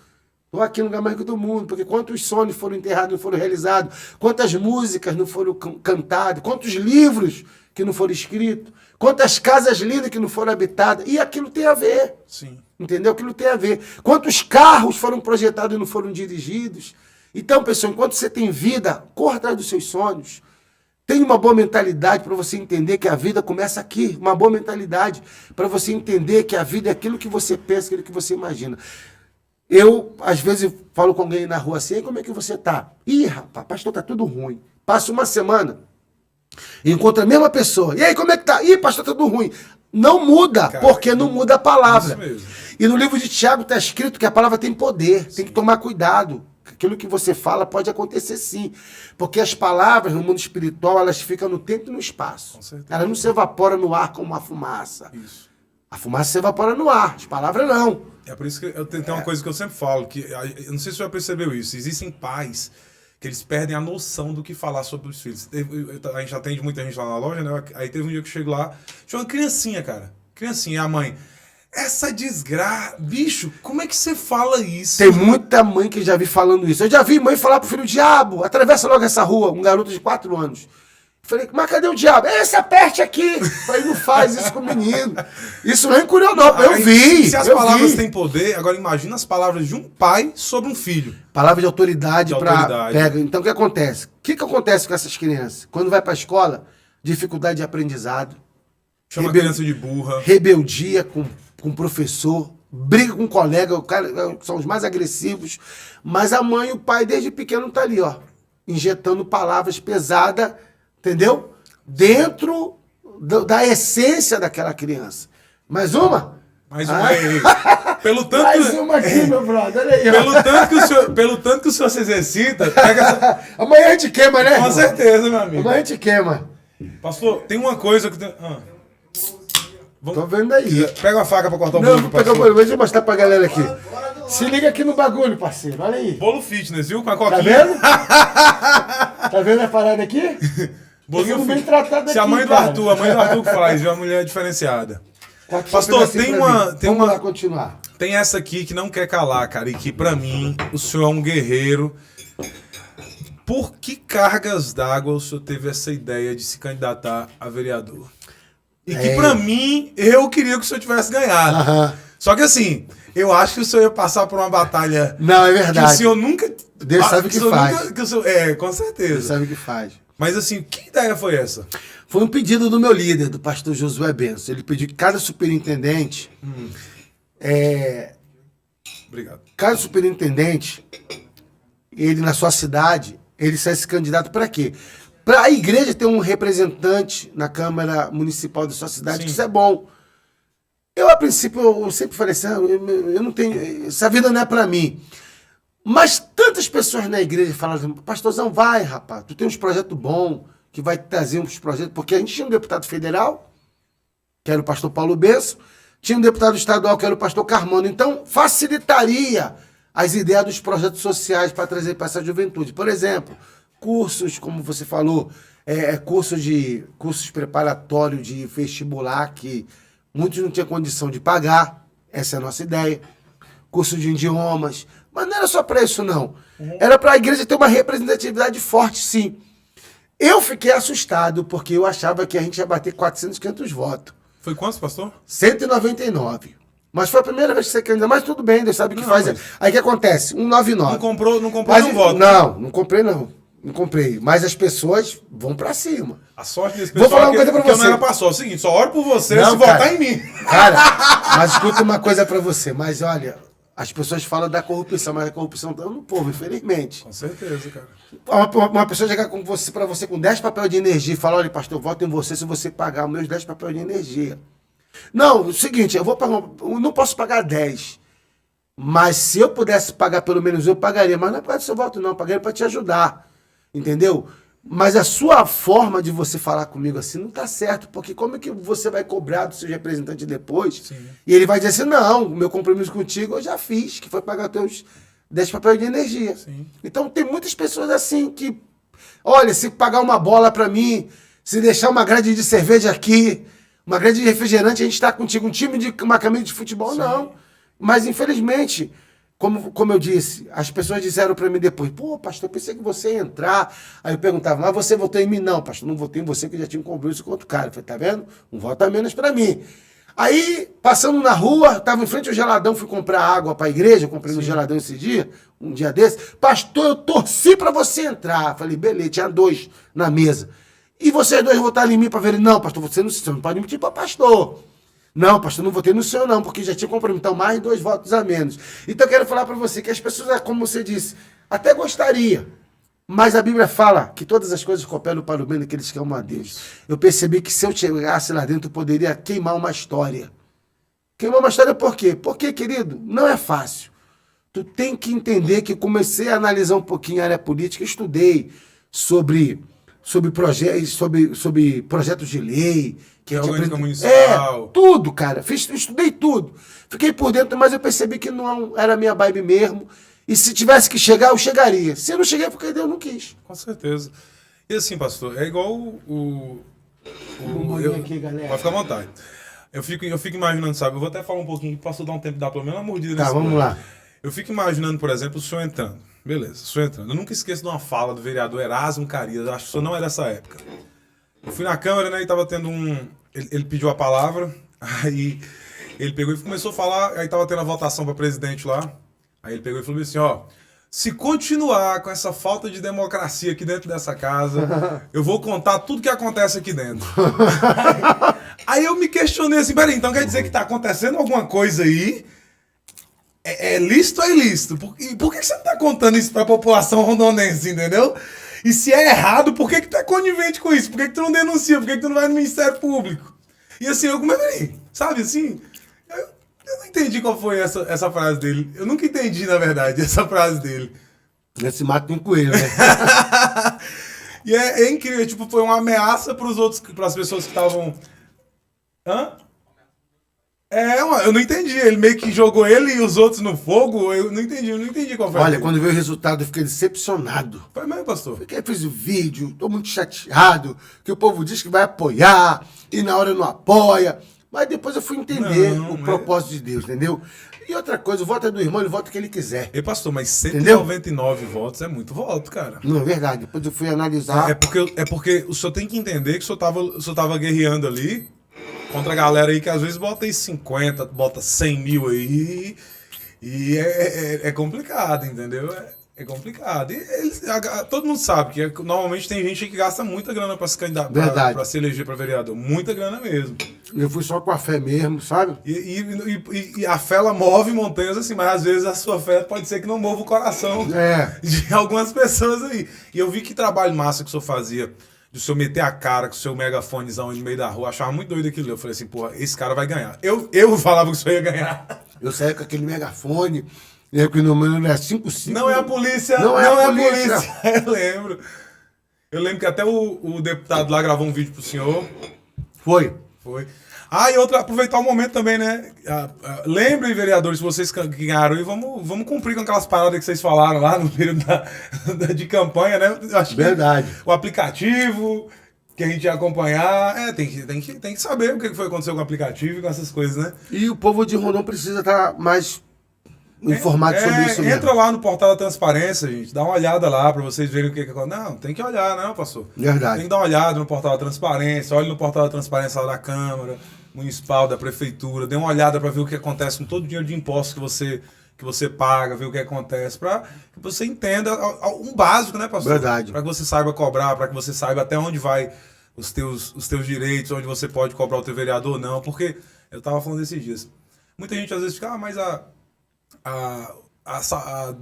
Estou aqui no lugar mais rico do mundo, porque quantos sonhos foram enterrados, não foram realizados, quantas músicas não foram cantadas, quantos livros que não foram escritos, quantas casas lindas que não foram habitadas, e aquilo tem a ver. Sim. Entendeu? Aquilo tem a ver. Quantos carros foram projetados e não foram dirigidos. Então, pessoal, enquanto você tem vida, corra atrás dos seus sonhos. Tenha uma boa mentalidade para você entender que a vida começa aqui. Uma boa mentalidade para você entender que a vida é aquilo que você pensa, aquilo que você imagina. Eu, às vezes, falo com alguém na rua assim, como é que você tá? Ih, rapaz, pastor, tá tudo ruim. Passa uma semana, encontra a mesma pessoa. E aí, como é que tá? Ih, pastor, tá tudo ruim. Não muda, cara, porque não muda a palavra. E no livro de Tiago está escrito que a palavra tem poder, tem que tomar cuidado. Aquilo que você fala pode acontecer sim. Porque as palavras no mundo espiritual, elas ficam no tempo e no espaço. Elas não se evaporam no ar como uma fumaça. Isso. A fumaça se evapora no ar, as palavras não. É por isso que eu tenho uma coisa que eu sempre falo, que eu não sei se você já percebeu isso, existem pais que eles perdem a noção do que falar sobre os filhos. A gente atende muita gente lá na loja, né? Aí teve um dia que eu chego lá, tinha uma criancinha, cara. Criancinha, a mãe... Essa desgraça... Bicho, como é que você fala isso? Tem muita mãe que já vi falando isso. Eu já vi mãe falar pro filho, diabo, atravessa logo essa rua, um garoto de 4 anos. Falei, mas cadê o diabo? Esse aperte aqui. Falei, não faz isso com o menino. Isso não é incuriou, não. Eu vi. Se as palavras têm poder, agora imagina as palavras de um pai sobre um filho. Palavra de autoridade para... Então, o que acontece? O que acontece com essas crianças? Quando vai para a escola, dificuldade de aprendizado. Chama a criança de burra. Rebeldia com o professor. Briga com o colega. O cara, são os mais agressivos. Mas a mãe e o pai, desde pequeno, tá ali, ó. Injetando palavras pesadas, entendeu? Dentro da essência daquela criança. Mais uma? Mais uma aí. Pelo tanto Mais uma aqui, meu brother. Olha aí, pelo tanto que o senhor se exercita, pega essa... Amanhã a gente queima, né? Com certeza, meu amigo. Amanhã a gente queima. Pastor, tem uma coisa que... Tô vendo aí. Pega uma faca pra cortar o bolo. Não, pega o bolo. Deixa eu mostrar pra galera aqui. Se liga aqui no bagulho, parceiro. Olha aí. Bolo fitness, viu? Com a coquinha. Tá vendo? Tá vendo a parada aqui? Bolinho bem tratado aqui, a mãe do Arthur que faz, viu? Uma mulher diferenciada. Pastor, Vamos lá continuar. Tem essa aqui que não quer calar, cara. E que pra mim, o senhor é um guerreiro. Por que cargas d'água o senhor teve essa ideia de se candidatar a vereador? E que pra mim, eu queria que o senhor tivesse ganhado. Só que assim, eu acho que o senhor ia passar por uma batalha... Não, é verdade. Que o senhor nunca... Deus sabe o que faz. Com certeza. Deus sabe o que faz. Mas assim, que ideia foi essa? Foi um pedido do meu líder, do pastor Josué Benço. Ele pediu que cada superintendente... Obrigado. Cada superintendente, ele na sua cidade, ele sai esse candidato para quê? Para a igreja ter um representante na Câmara Municipal da sua cidade, que isso é bom. Eu, a princípio, eu sempre falei assim, eu não tenho... Essa vida não é para mim. Mas tantas pessoas na igreja falaram, pastorzão, vai, rapaz, tu tem uns projetos bons, que vai trazer uns projetos... Porque a gente tinha um deputado federal, que era o pastor Paulo Benço, tinha um deputado estadual, que era o pastor Carmano. Então, facilitaria as ideias dos projetos sociais para trazer para essa juventude. Por exemplo... cursos, como você falou, cursos preparatórios de vestibular que muitos não tinham condição de pagar, essa é a nossa ideia. Curso de idiomas, mas não era só para isso não. Era para a igreja ter uma representatividade forte, sim. Eu fiquei assustado, porque eu achava que a gente ia bater 400, 500 votos. Foi quantos, pastor? 199. Mas foi a primeira vez que você candidatou. Mas tudo bem, Deus sabe o que faz. Mas... Aí o que acontece? 199. Não comprou nenhum voto. Não comprei não. Não comprei. Mas as pessoas vão pra cima. A sorte desse pessoal vou falar uma coisa pra você. Eu não era passou. É o seguinte, só oro por você não, se votar em mim. Cara, mas escuta uma coisa pra você. Mas olha, as pessoas falam da corrupção, mas a corrupção tá no povo, infelizmente. Com certeza, cara. Uma pessoa chegar com você, pra você com 10 papéis de energia e falar, olha, pastor, eu voto em você se você pagar meus 10 papéis de energia. Não, o seguinte, eu não posso pagar 10. Mas se eu pudesse pagar pelo menos eu pagaria. Mas não é por causa do seu voto, não. Eu pagaria pra te ajudar. Entendeu? Mas a sua forma de você falar comigo assim não tá certo, porque como é que você vai cobrar do seu representante depois? Sim. E ele vai dizer assim, não, o meu compromisso contigo eu já fiz, que foi pagar teus 10 papéis de energia. Sim. Então tem muitas pessoas assim que, olha, se pagar uma bola pra mim, se deixar uma grade de cerveja aqui, uma grade de refrigerante, a gente tá contigo, uma camisa de futebol, sim. Não. Mas infelizmente... como eu disse, as pessoas disseram para mim depois, pô, pastor, eu pensei que você ia entrar. Aí eu perguntava, mas você votou em mim? Não, pastor, não votei em você, que eu já tinha um compromisso com outro cara. Eu falei, tá vendo? Um voto a menos para mim. Aí, passando na rua, estava em frente ao geladão, fui comprar água para a igreja, comprei no geladão esse dia, um dia desse. Pastor, eu torci para você entrar. Falei, beleza, tinha 2 na mesa. E vocês 2 votaram em mim para ver? Não, pastor, você não pode mentir para pastor. Não, pastor, não votei no senhor não, porque já tinha compromisso. Então, mais 2 votos a menos. Então, eu quero falar para você que as pessoas, como você disse, até gostaria, mas a Bíblia fala que todas as coisas cooperam para o bem daqueles que amam a Deus. Eu percebi que se eu chegasse lá dentro, eu poderia queimar uma história. Queimar uma história por quê? Porque, querido, não é fácil. Tu tem que entender que comecei a analisar um pouquinho a área política, estudei sobre projetos de lei. Que orgânica municipal. Tudo, cara. Estudei tudo. Fiquei por dentro, mas eu percebi que não era a minha vibe mesmo. E se tivesse que chegar, eu chegaria. Se eu não cheguei, porque Deus não quis. Com certeza. E assim, pastor, é igual aqui, galera. Pode ficar à vontade. Eu fico imaginando, sabe? Eu vou até falar um pouquinho, posso dar um tempo, dar pelo menos uma mordida Tá, vamos lá. Eu fico imaginando, por exemplo, o senhor entrando. Beleza, o senhor entrando. Eu nunca esqueço de uma fala do vereador Erasmo Carias, acho que o senhor não é dessa época. Eu fui na Câmara, né, e tava tendo Ele pediu a palavra, aí ele pegou e começou a falar, aí tava tendo a votação para presidente lá. Aí ele pegou e falou assim, ó, se continuar com essa falta de democracia aqui dentro dessa casa, eu vou contar tudo que acontece aqui dentro. Aí eu me questionei assim, peraí, então quer dizer que tá acontecendo alguma coisa aí? É lícito ou é ilícito? Por que você não tá contando isso pra população rondonense, entendeu? E se é errado, por que tu é conivente com isso? Por que tu não denuncia? Por que tu não vai no Ministério Público? E assim, eu comecei, sabe assim... Eu não entendi qual foi essa frase dele. Eu nunca entendi, na verdade, essa frase dele. Nesse mato tem coelho, né? E é incrível, tipo, foi uma ameaça para as pessoas que estavam... Hã? Eu não entendi. Ele meio que jogou ele e os outros no fogo. Eu não entendi qual foi. Olha, quando veio o resultado, eu fiquei decepcionado. Foi mesmo, pastor? Fiz o vídeo, tô muito chateado, que o povo diz que vai apoiar, e na hora não apoia. Mas depois eu fui entender o propósito de Deus, entendeu? E outra coisa, o voto é do irmão, ele vota o que ele quiser. Ei, pastor, mas 199 votos é muito voto, cara. Não, é verdade. Depois eu fui analisar. É porque o senhor tem que entender que o senhor tava guerreando ali contra a galera aí que às vezes bota aí 50, bota 100 mil aí. E é complicado, entendeu? É complicado. E todo mundo sabe que normalmente tem gente que gasta muita grana pra se candidatar, pra se eleger pra vereador. Muita grana mesmo. Eu fui só com a fé mesmo, sabe? E a fé, ela move montanhas assim, mas às vezes a sua fé pode ser que não mova o coração de algumas pessoas aí. E eu vi que trabalho massa que o senhor fazia, de o senhor meter a cara com o seu megafonezão no meio da rua. Eu achava muito doido aquilo. Eu falei assim, pô, esse cara vai ganhar. Eu falava que o senhor ia ganhar. Eu saí com aquele megafone... que o número é 55. Não é a polícia. Não é a polícia. Eu lembro. Eu lembro que até o deputado lá gravou um vídeo pro senhor. Foi. E aproveitar o momento também, né? Lembrem, vereadores, vocês que ganharam, e vamos cumprir com aquelas paradas que vocês falaram lá no período de campanha, né? Acho verdade. O aplicativo que a gente ia acompanhar. Tem que saber o que foi acontecer com o aplicativo e com essas coisas, né? E o povo de Rondon precisa estar mais informado sobre isso mesmo. Entra lá no portal da transparência, gente. Dá uma olhada lá pra vocês verem o que acontece. Não, tem que olhar, não, pastor? Verdade. Tem que dar uma olhada no portal da transparência. Olhe no portal da transparência lá da Câmara Municipal, da Prefeitura. Dê uma olhada pra ver o que acontece com todo o dinheiro de impostos que você paga, ver o que acontece, pra que você entenda um básico, né, pastor? Verdade. Pra que você saiba cobrar, pra que você saiba até onde vai os teus direitos, onde você pode cobrar o teu vereador ou não. Porque eu tava falando esses dias. Muita gente às vezes fica, mas a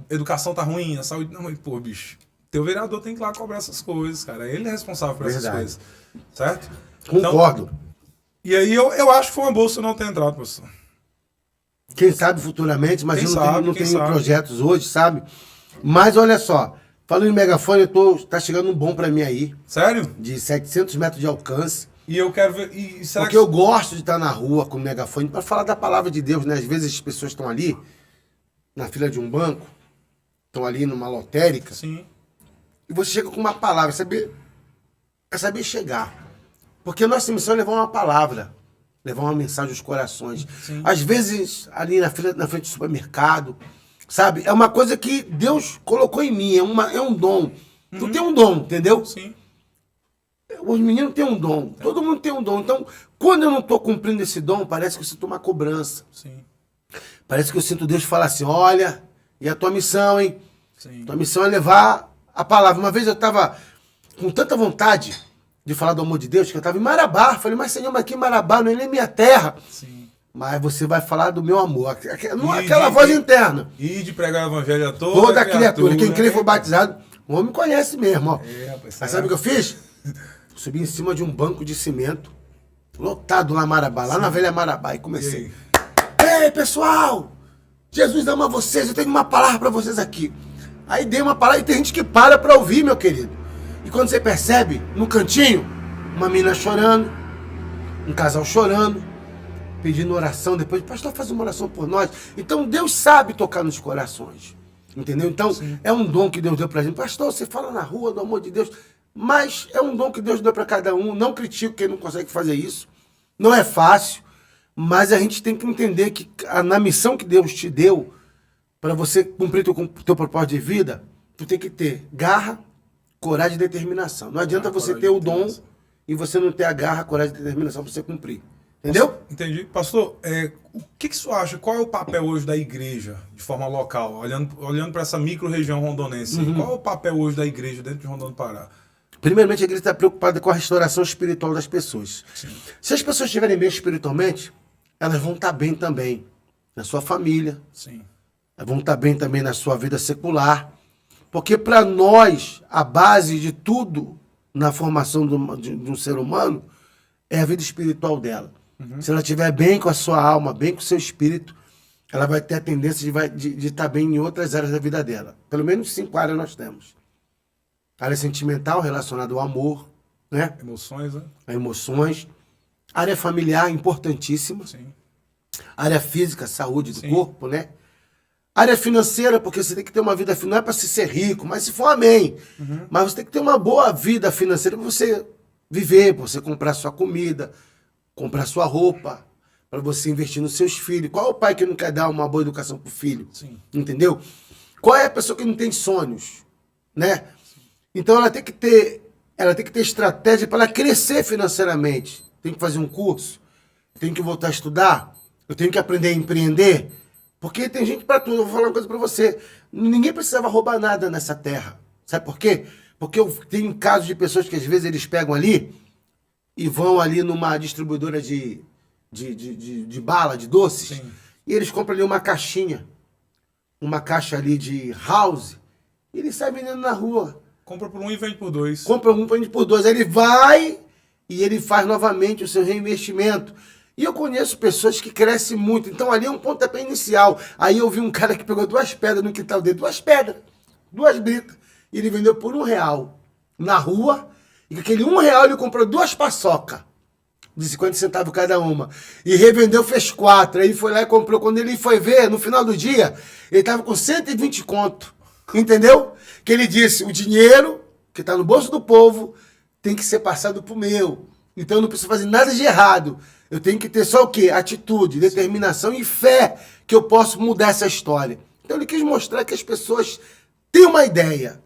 educação tá ruim, a saúde... Não, mas, pô, bicho, teu vereador tem que ir lá cobrar essas coisas, cara. Ele é responsável por essas coisas, certo? Concordo. Então, e aí eu acho que foi uma boa você não ter entrado, professor. Quem sabe futuramente, mas eu não tenho projetos hoje, sabe? Mas olha só, falando em megafone, tá chegando um bom pra mim aí. Sério? De 700 metros de alcance. E eu quero ver... Porque eu gosto de estar na rua com o megafone pra falar da palavra de Deus, né? Às vezes as pessoas estão ali na fila de um banco, estão ali numa lotérica. Sim. E você chega com uma palavra, é saber chegar. Porque a nossa missão é levar uma palavra, levar uma mensagem aos corações. Sim. Às vezes, ali na frente do supermercado, Sabe? É uma coisa que Deus colocou em mim, é um dom. Tu tem um dom, entendeu? Sim. Os meninos têm um dom, todo mundo tem um dom. Então, quando eu não estou cumprindo esse dom, parece que eu sinto uma cobrança. Sim. Parece que eu sinto Deus falar assim, olha, e a tua missão, hein? Sim. Tua missão é levar a palavra. Uma vez eu estava com tanta vontade de falar do amor de Deus, que eu estava em Marabá. Falei, mas Senhor, mas aqui em Marabá não é nem minha terra. Sim. Mas você vai falar do meu amor. Aquela voz interna. E de pregar o evangelho a Toda criatura. Quem crê e for batizado, o homem conhece mesmo, ó. Rapaz, Mas sabe o que eu fiz? Subi em cima de um banco de cimento, lotado lá em Marabá, lá na velha Marabá, e comecei. Ei, pessoal! Jesus ama vocês, eu tenho uma palavra para vocês aqui. Aí dei uma palavra e tem gente que para ouvir, meu querido. E quando você percebe, no cantinho, uma menina chorando, um casal chorando, pedindo oração depois. Pastor, faz uma oração por nós. Então Deus sabe tocar nos corações. Entendeu? Então é um dom que Deus deu pra gente. Pastor, você fala na rua do amor de Deus. Mas é um dom que Deus deu para cada um. Não critico quem não consegue fazer isso. Não é fácil. Mas a gente tem que entender que na missão que Deus te deu, para você cumprir teu propósito de vida, tu tem que ter garra, coragem e determinação. Não adianta você ter o dom e você não ter a garra, coragem e determinação para você cumprir. Entendeu? Entendi. Pastor, o que você acha? Qual é o papel hoje da igreja, de forma local? Olhando para essa micro-região rondonense, qual é o papel hoje da igreja dentro de Rondônia do Pará? Primeiramente, a igreja está preocupada com a restauração espiritual das pessoas. Sim. Se as pessoas estiverem bem espiritualmente, elas vão estar bem também na sua família. Sim. Elas vão estar bem também na sua vida secular. Porque para nós, a base de tudo na formação de um ser humano é a vida espiritual dela. Se ela estiver bem com a sua alma, bem com o seu espírito, ela vai ter a tendência de estar bem em outras áreas da vida dela. Pelo menos 5 áreas nós temos. Área sentimental, relacionada ao amor, né? Emoções, né? A emoções. Área familiar, importantíssima. Sim. Área física, saúde do corpo, né? Área financeira, porque você tem que ter uma vida financeira, não é para se ser rico, mas se for, amém. Mas você tem que ter uma boa vida financeira para você viver, para você comprar sua comida, comprar sua roupa, para você investir nos seus filhos. Qual é o pai que não quer dar uma boa educação pro filho? Sim. Entendeu? Qual é a pessoa que não tem sonhos, né? Então ela tem que ter estratégia para ela crescer financeiramente. Tem que fazer um curso, tem que voltar a estudar, eu tenho que aprender a empreender, porque tem gente para tudo. Eu vou falar uma coisa para você. Ninguém precisava roubar nada nessa terra. Sabe por quê? Porque eu tenho casos de pessoas que às vezes eles pegam ali e vão ali numa distribuidora de bala, de doces, Sim. e eles compram ali uma caixinha, uma caixa ali de house, e ele sai vendendo na rua. Compra por 1 e vende por 2. Compra um, vende por 2. Aí ele vai e ele faz novamente o seu reinvestimento. E eu conheço pessoas que crescem muito. Então ali é um pontapé inicial. Aí eu vi um cara que pegou 2 pedras no quintal dele. 2 pedras. 2 britas. E ele vendeu por R$1 na rua. E com aquele R$1 ele comprou 2 paçoca de 50 centavos cada uma. E revendeu, fez 4. Aí ele foi lá e comprou. Quando ele foi ver, no final do dia, ele estava com 120 conto. Entendeu? Que ele disse, o dinheiro que está no bolso do povo tem que ser passado pro meu. Então eu não preciso fazer nada de errado. Eu tenho que ter só o quê? Atitude, determinação e fé que eu posso mudar essa história. Então ele quis mostrar que as pessoas têm uma ideia.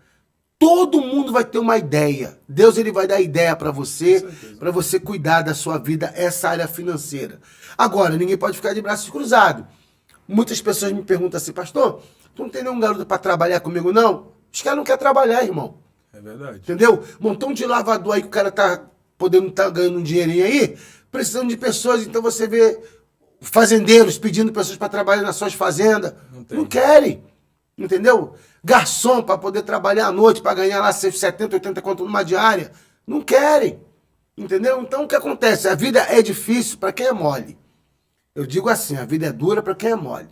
Todo mundo vai ter uma ideia. Deus ele vai dar ideia para você cuidar da sua vida, essa área financeira. Agora, ninguém pode ficar de braços cruzados. Muitas pessoas me perguntam assim, pastor, tu não tem nenhum garoto para trabalhar comigo, não? Os caras não querem trabalhar, irmão. É verdade. Entendeu? Montão de lavador aí que o cara tá podendo estar ganhando um dinheirinho aí, precisando de pessoas. Então você vê fazendeiros pedindo pessoas para trabalhar nas suas fazendas. Não querem. Entendeu? Garçom para poder trabalhar à noite, para ganhar lá seus 70, 80 conto numa diária. Não querem. Entendeu? Então o que acontece? A vida é difícil para quem é mole. Eu digo assim, a vida é dura para quem é mole.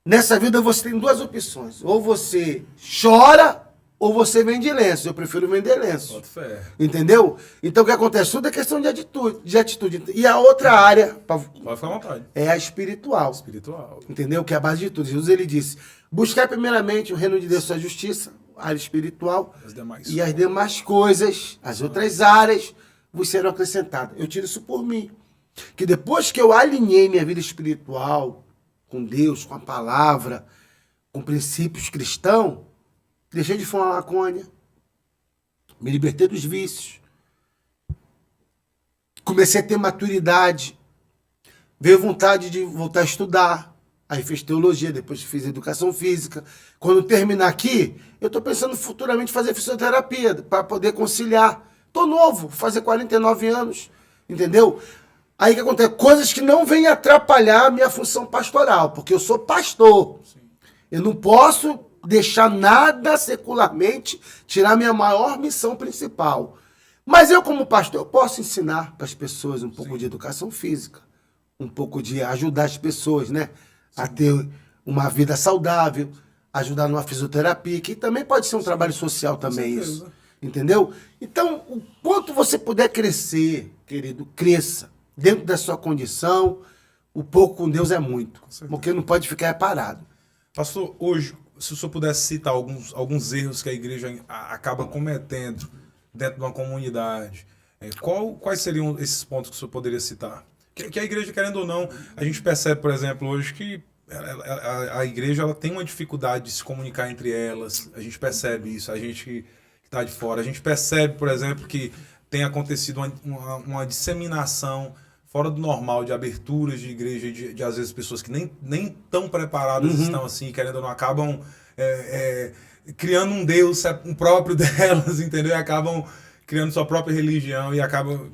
Nessa vida você tem 2 opções. Ou você chora, ou você vende lenço. Eu prefiro vender lenço. Bota fé. Entendeu? Então o que acontece? Tudo é questão de atitude. E a outra área Pode ficar à vontade. é a espiritual. Espiritual. Entendeu? Que é a base de tudo. Jesus ele disse, buscar primeiramente o reino de Deus e sua justiça, a área espiritual, As demais. e as demais coisas, as outras áreas, vos serão acrescentadas. Eu tiro isso por mim. Que depois que eu alinhei minha vida espiritual com Deus, com a palavra, com princípios cristãos, deixei de fumar maconha, me libertei dos vícios, comecei a ter maturidade, veio vontade de voltar a estudar, aí fiz teologia, depois fiz educação física. Quando terminar aqui, eu estou pensando futuramente fazer fisioterapia, para poder conciliar. Estou novo, vou fazer 49 anos, entendeu? Aí o que acontece? Coisas que não vêm atrapalhar a minha função pastoral, porque eu sou pastor. Sim. Eu não posso deixar nada secularmente tirar minha maior missão principal. Mas eu, como pastor, eu posso ensinar para as pessoas um pouco de educação física, um pouco de ajudar as pessoas, né, a ter uma vida saudável, ajudar numa fisioterapia, que também pode ser um trabalho social também isso. Entendeu? Então, o quanto você puder crescer, querido, cresça. Dentro da sua condição, o pouco com Deus é muito. Porque não pode ficar parado. Pastor, hoje, se o senhor pudesse citar alguns erros que a igreja acaba cometendo dentro de uma comunidade, quais seriam esses pontos que o senhor poderia citar? Que a igreja, querendo ou não, a gente percebe, por exemplo, hoje que a igreja ela tem uma dificuldade de se comunicar entre elas. A gente percebe isso, a gente que está de fora. A gente percebe, por exemplo, que tem acontecido uma disseminação fora do normal de aberturas de igreja, de às vezes pessoas que nem tão preparadas estão assim, querendo ou não, acabam criando um Deus, um próprio delas, entendeu? E acabam criando sua própria religião e acabam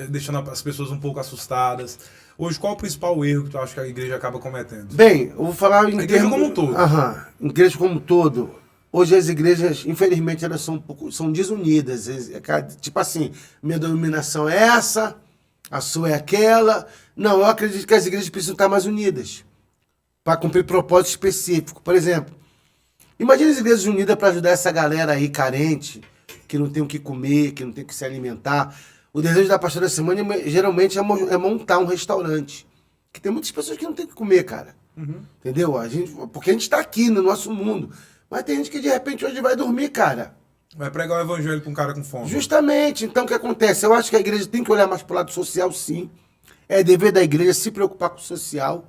deixando as pessoas um pouco assustadas. Hoje, qual é o principal erro que tu acha que a igreja acaba cometendo? Bem, eu vou falar em igreja como um todo. Igreja como um todo. Hoje as igrejas, infelizmente, elas são desunidas. Tipo assim, minha denominação é essa, a sua é aquela. Não, eu acredito que as igrejas precisam estar mais unidas para cumprir propósito específico. Por exemplo, imagina as igrejas unidas para ajudar essa galera aí carente, que não tem o que comer, que não tem o que se alimentar. O desejo da pastora semana geralmente é montar um restaurante. Que tem muitas pessoas que não tem o que comer, cara. Entendeu? Porque a gente está aqui no nosso mundo. Mas tem gente que de repente hoje vai dormir, cara. Vai pregar o evangelho com um cara com fome. Justamente. Então o que acontece? Eu acho que a igreja tem que olhar mais pro lado social, sim. É dever da igreja se preocupar com o social.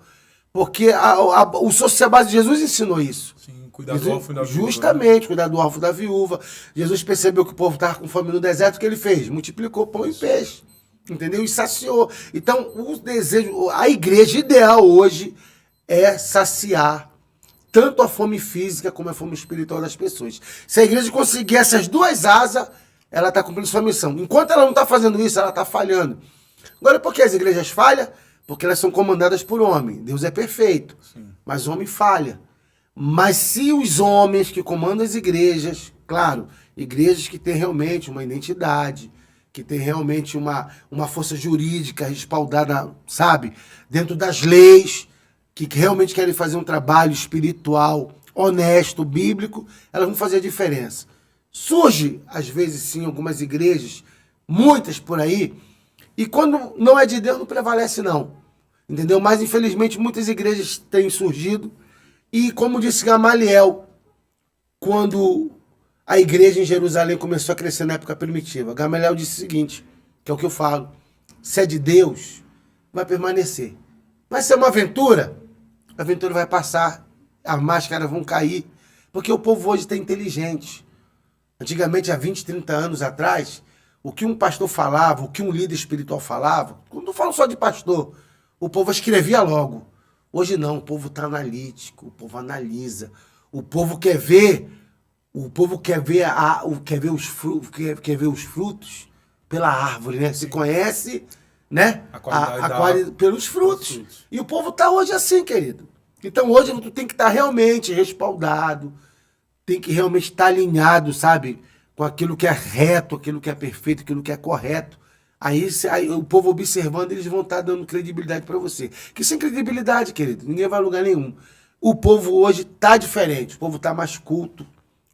Porque o social, a base de Jesus ensinou isso. Sim, cuidar do órfão e da viúva. Justamente, né? Cuidar do órfão e da viúva. Jesus percebeu que o povo estava com fome no deserto, o que ele fez? Multiplicou pão e peixe. Entendeu? E saciou. Então, o desejo, a igreja ideal hoje é saciar tanto a fome física como a fome espiritual das pessoas. Se a igreja conseguir essas duas asas, ela está cumprindo sua missão. Enquanto ela não está fazendo isso, ela está falhando. Agora, por que as igrejas falham? Porque elas são comandadas por homem. Deus é perfeito, sim, mas o homem falha. Mas se os homens que comandam as igrejas, claro, igrejas que têm realmente uma identidade, que têm realmente uma força jurídica respaldada, sabe, dentro das leis, que realmente querem fazer um trabalho espiritual, honesto, bíblico, elas vão fazer a diferença. Surge, às vezes sim, algumas igrejas, muitas por aí, e quando não é de Deus, não prevalece não. Entendeu? Mas, infelizmente, muitas igrejas têm surgido. E, como disse Gamaliel, quando a igreja em Jerusalém começou a crescer na época primitiva, Gamaliel disse o seguinte, que é o que eu falo: se é de Deus, vai permanecer. Vai ser uma aventura? A aventura vai passar, as máscaras vão cair, porque o povo hoje está inteligente. Antigamente, há 20, 30 anos atrás, o que um pastor falava, o que um líder espiritual falava, não falo só de pastor, o povo escrevia logo. Hoje não, o povo está analítico, o povo analisa, o povo quer ver, quer ver os frutos pela árvore, né? Se conhece, né? A qualidade pelos frutos. E o povo está hoje assim, querido. Então hoje tu tem que estar realmente respaldado, tem que realmente estar alinhado, sabe? Com aquilo que é reto, aquilo que é perfeito, aquilo que é correto. Aí o povo observando, eles vão estar dando credibilidade para você. Que sem credibilidade, querido, ninguém vai a lugar nenhum. O povo hoje está diferente, o povo está mais culto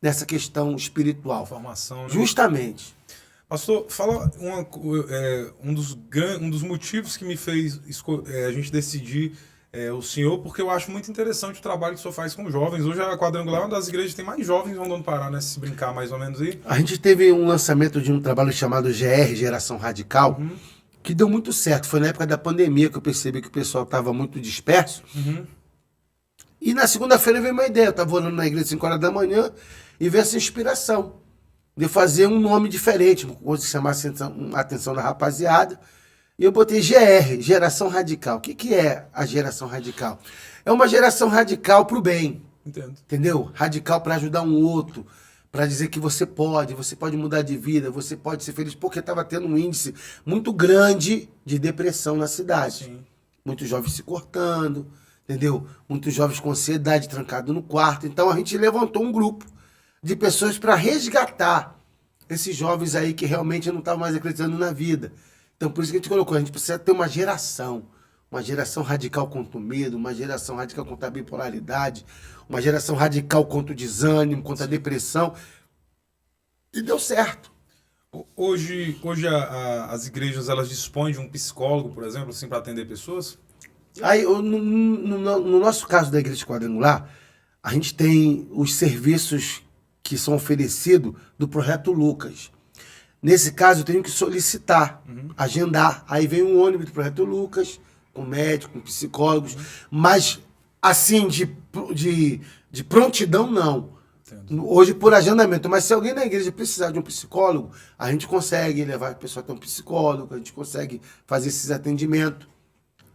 nessa questão espiritual. Formação, né? Justamente. Pastor, fala um dos motivos que me fez a gente decidir o senhor, porque eu acho muito interessante o trabalho que o senhor faz com jovens. Hoje a Quadrangular é uma das igrejas que tem mais jovens rondando Pará, né? Se brincar mais ou menos aí. A gente teve um lançamento de um trabalho chamado GR, Geração Radical, que deu muito certo. Foi na época da pandemia que eu percebi que o pessoal estava muito disperso. E na segunda-feira veio uma ideia. Eu estava orando na igreja às 5 horas da manhã e veio essa inspiração de fazer um nome diferente, uma coisa que chamasse a atenção da rapaziada. E eu botei GR, Geração Radical. O que é a Geração Radical? É uma geração radical para o bem. Entendo. Entendeu? Radical para ajudar um outro, para dizer que você pode mudar de vida, você pode ser feliz, porque estava tendo um índice muito grande de depressão na cidade. Sim. Muitos jovens se cortando, entendeu? Muitos jovens com ansiedade, trancados no quarto. Então a gente levantou um grupo de pessoas para resgatar esses jovens aí que realmente não estavam mais acreditando na vida. Então por isso que a gente colocou, a gente precisa ter uma geração radical contra o medo, uma geração radical contra a bipolaridade, uma geração radical contra o desânimo, contra a depressão. E deu certo. Hoje as igrejas, elas dispõem de um psicólogo, por exemplo, assim, para atender pessoas? Aí, no nosso caso da Igreja Quadrangular, a gente tem os serviços que são oferecidos do Projeto Lucas. Nesse caso, eu tenho que solicitar, agendar. Aí vem um ônibus do Projeto Lucas, com médicos, com psicólogos, mas assim, de prontidão, não. Entendo. Hoje, por agendamento. Mas se alguém na igreja precisar de um psicólogo, a gente consegue levar a pessoa até um psicólogo, a gente consegue fazer esses atendimentos,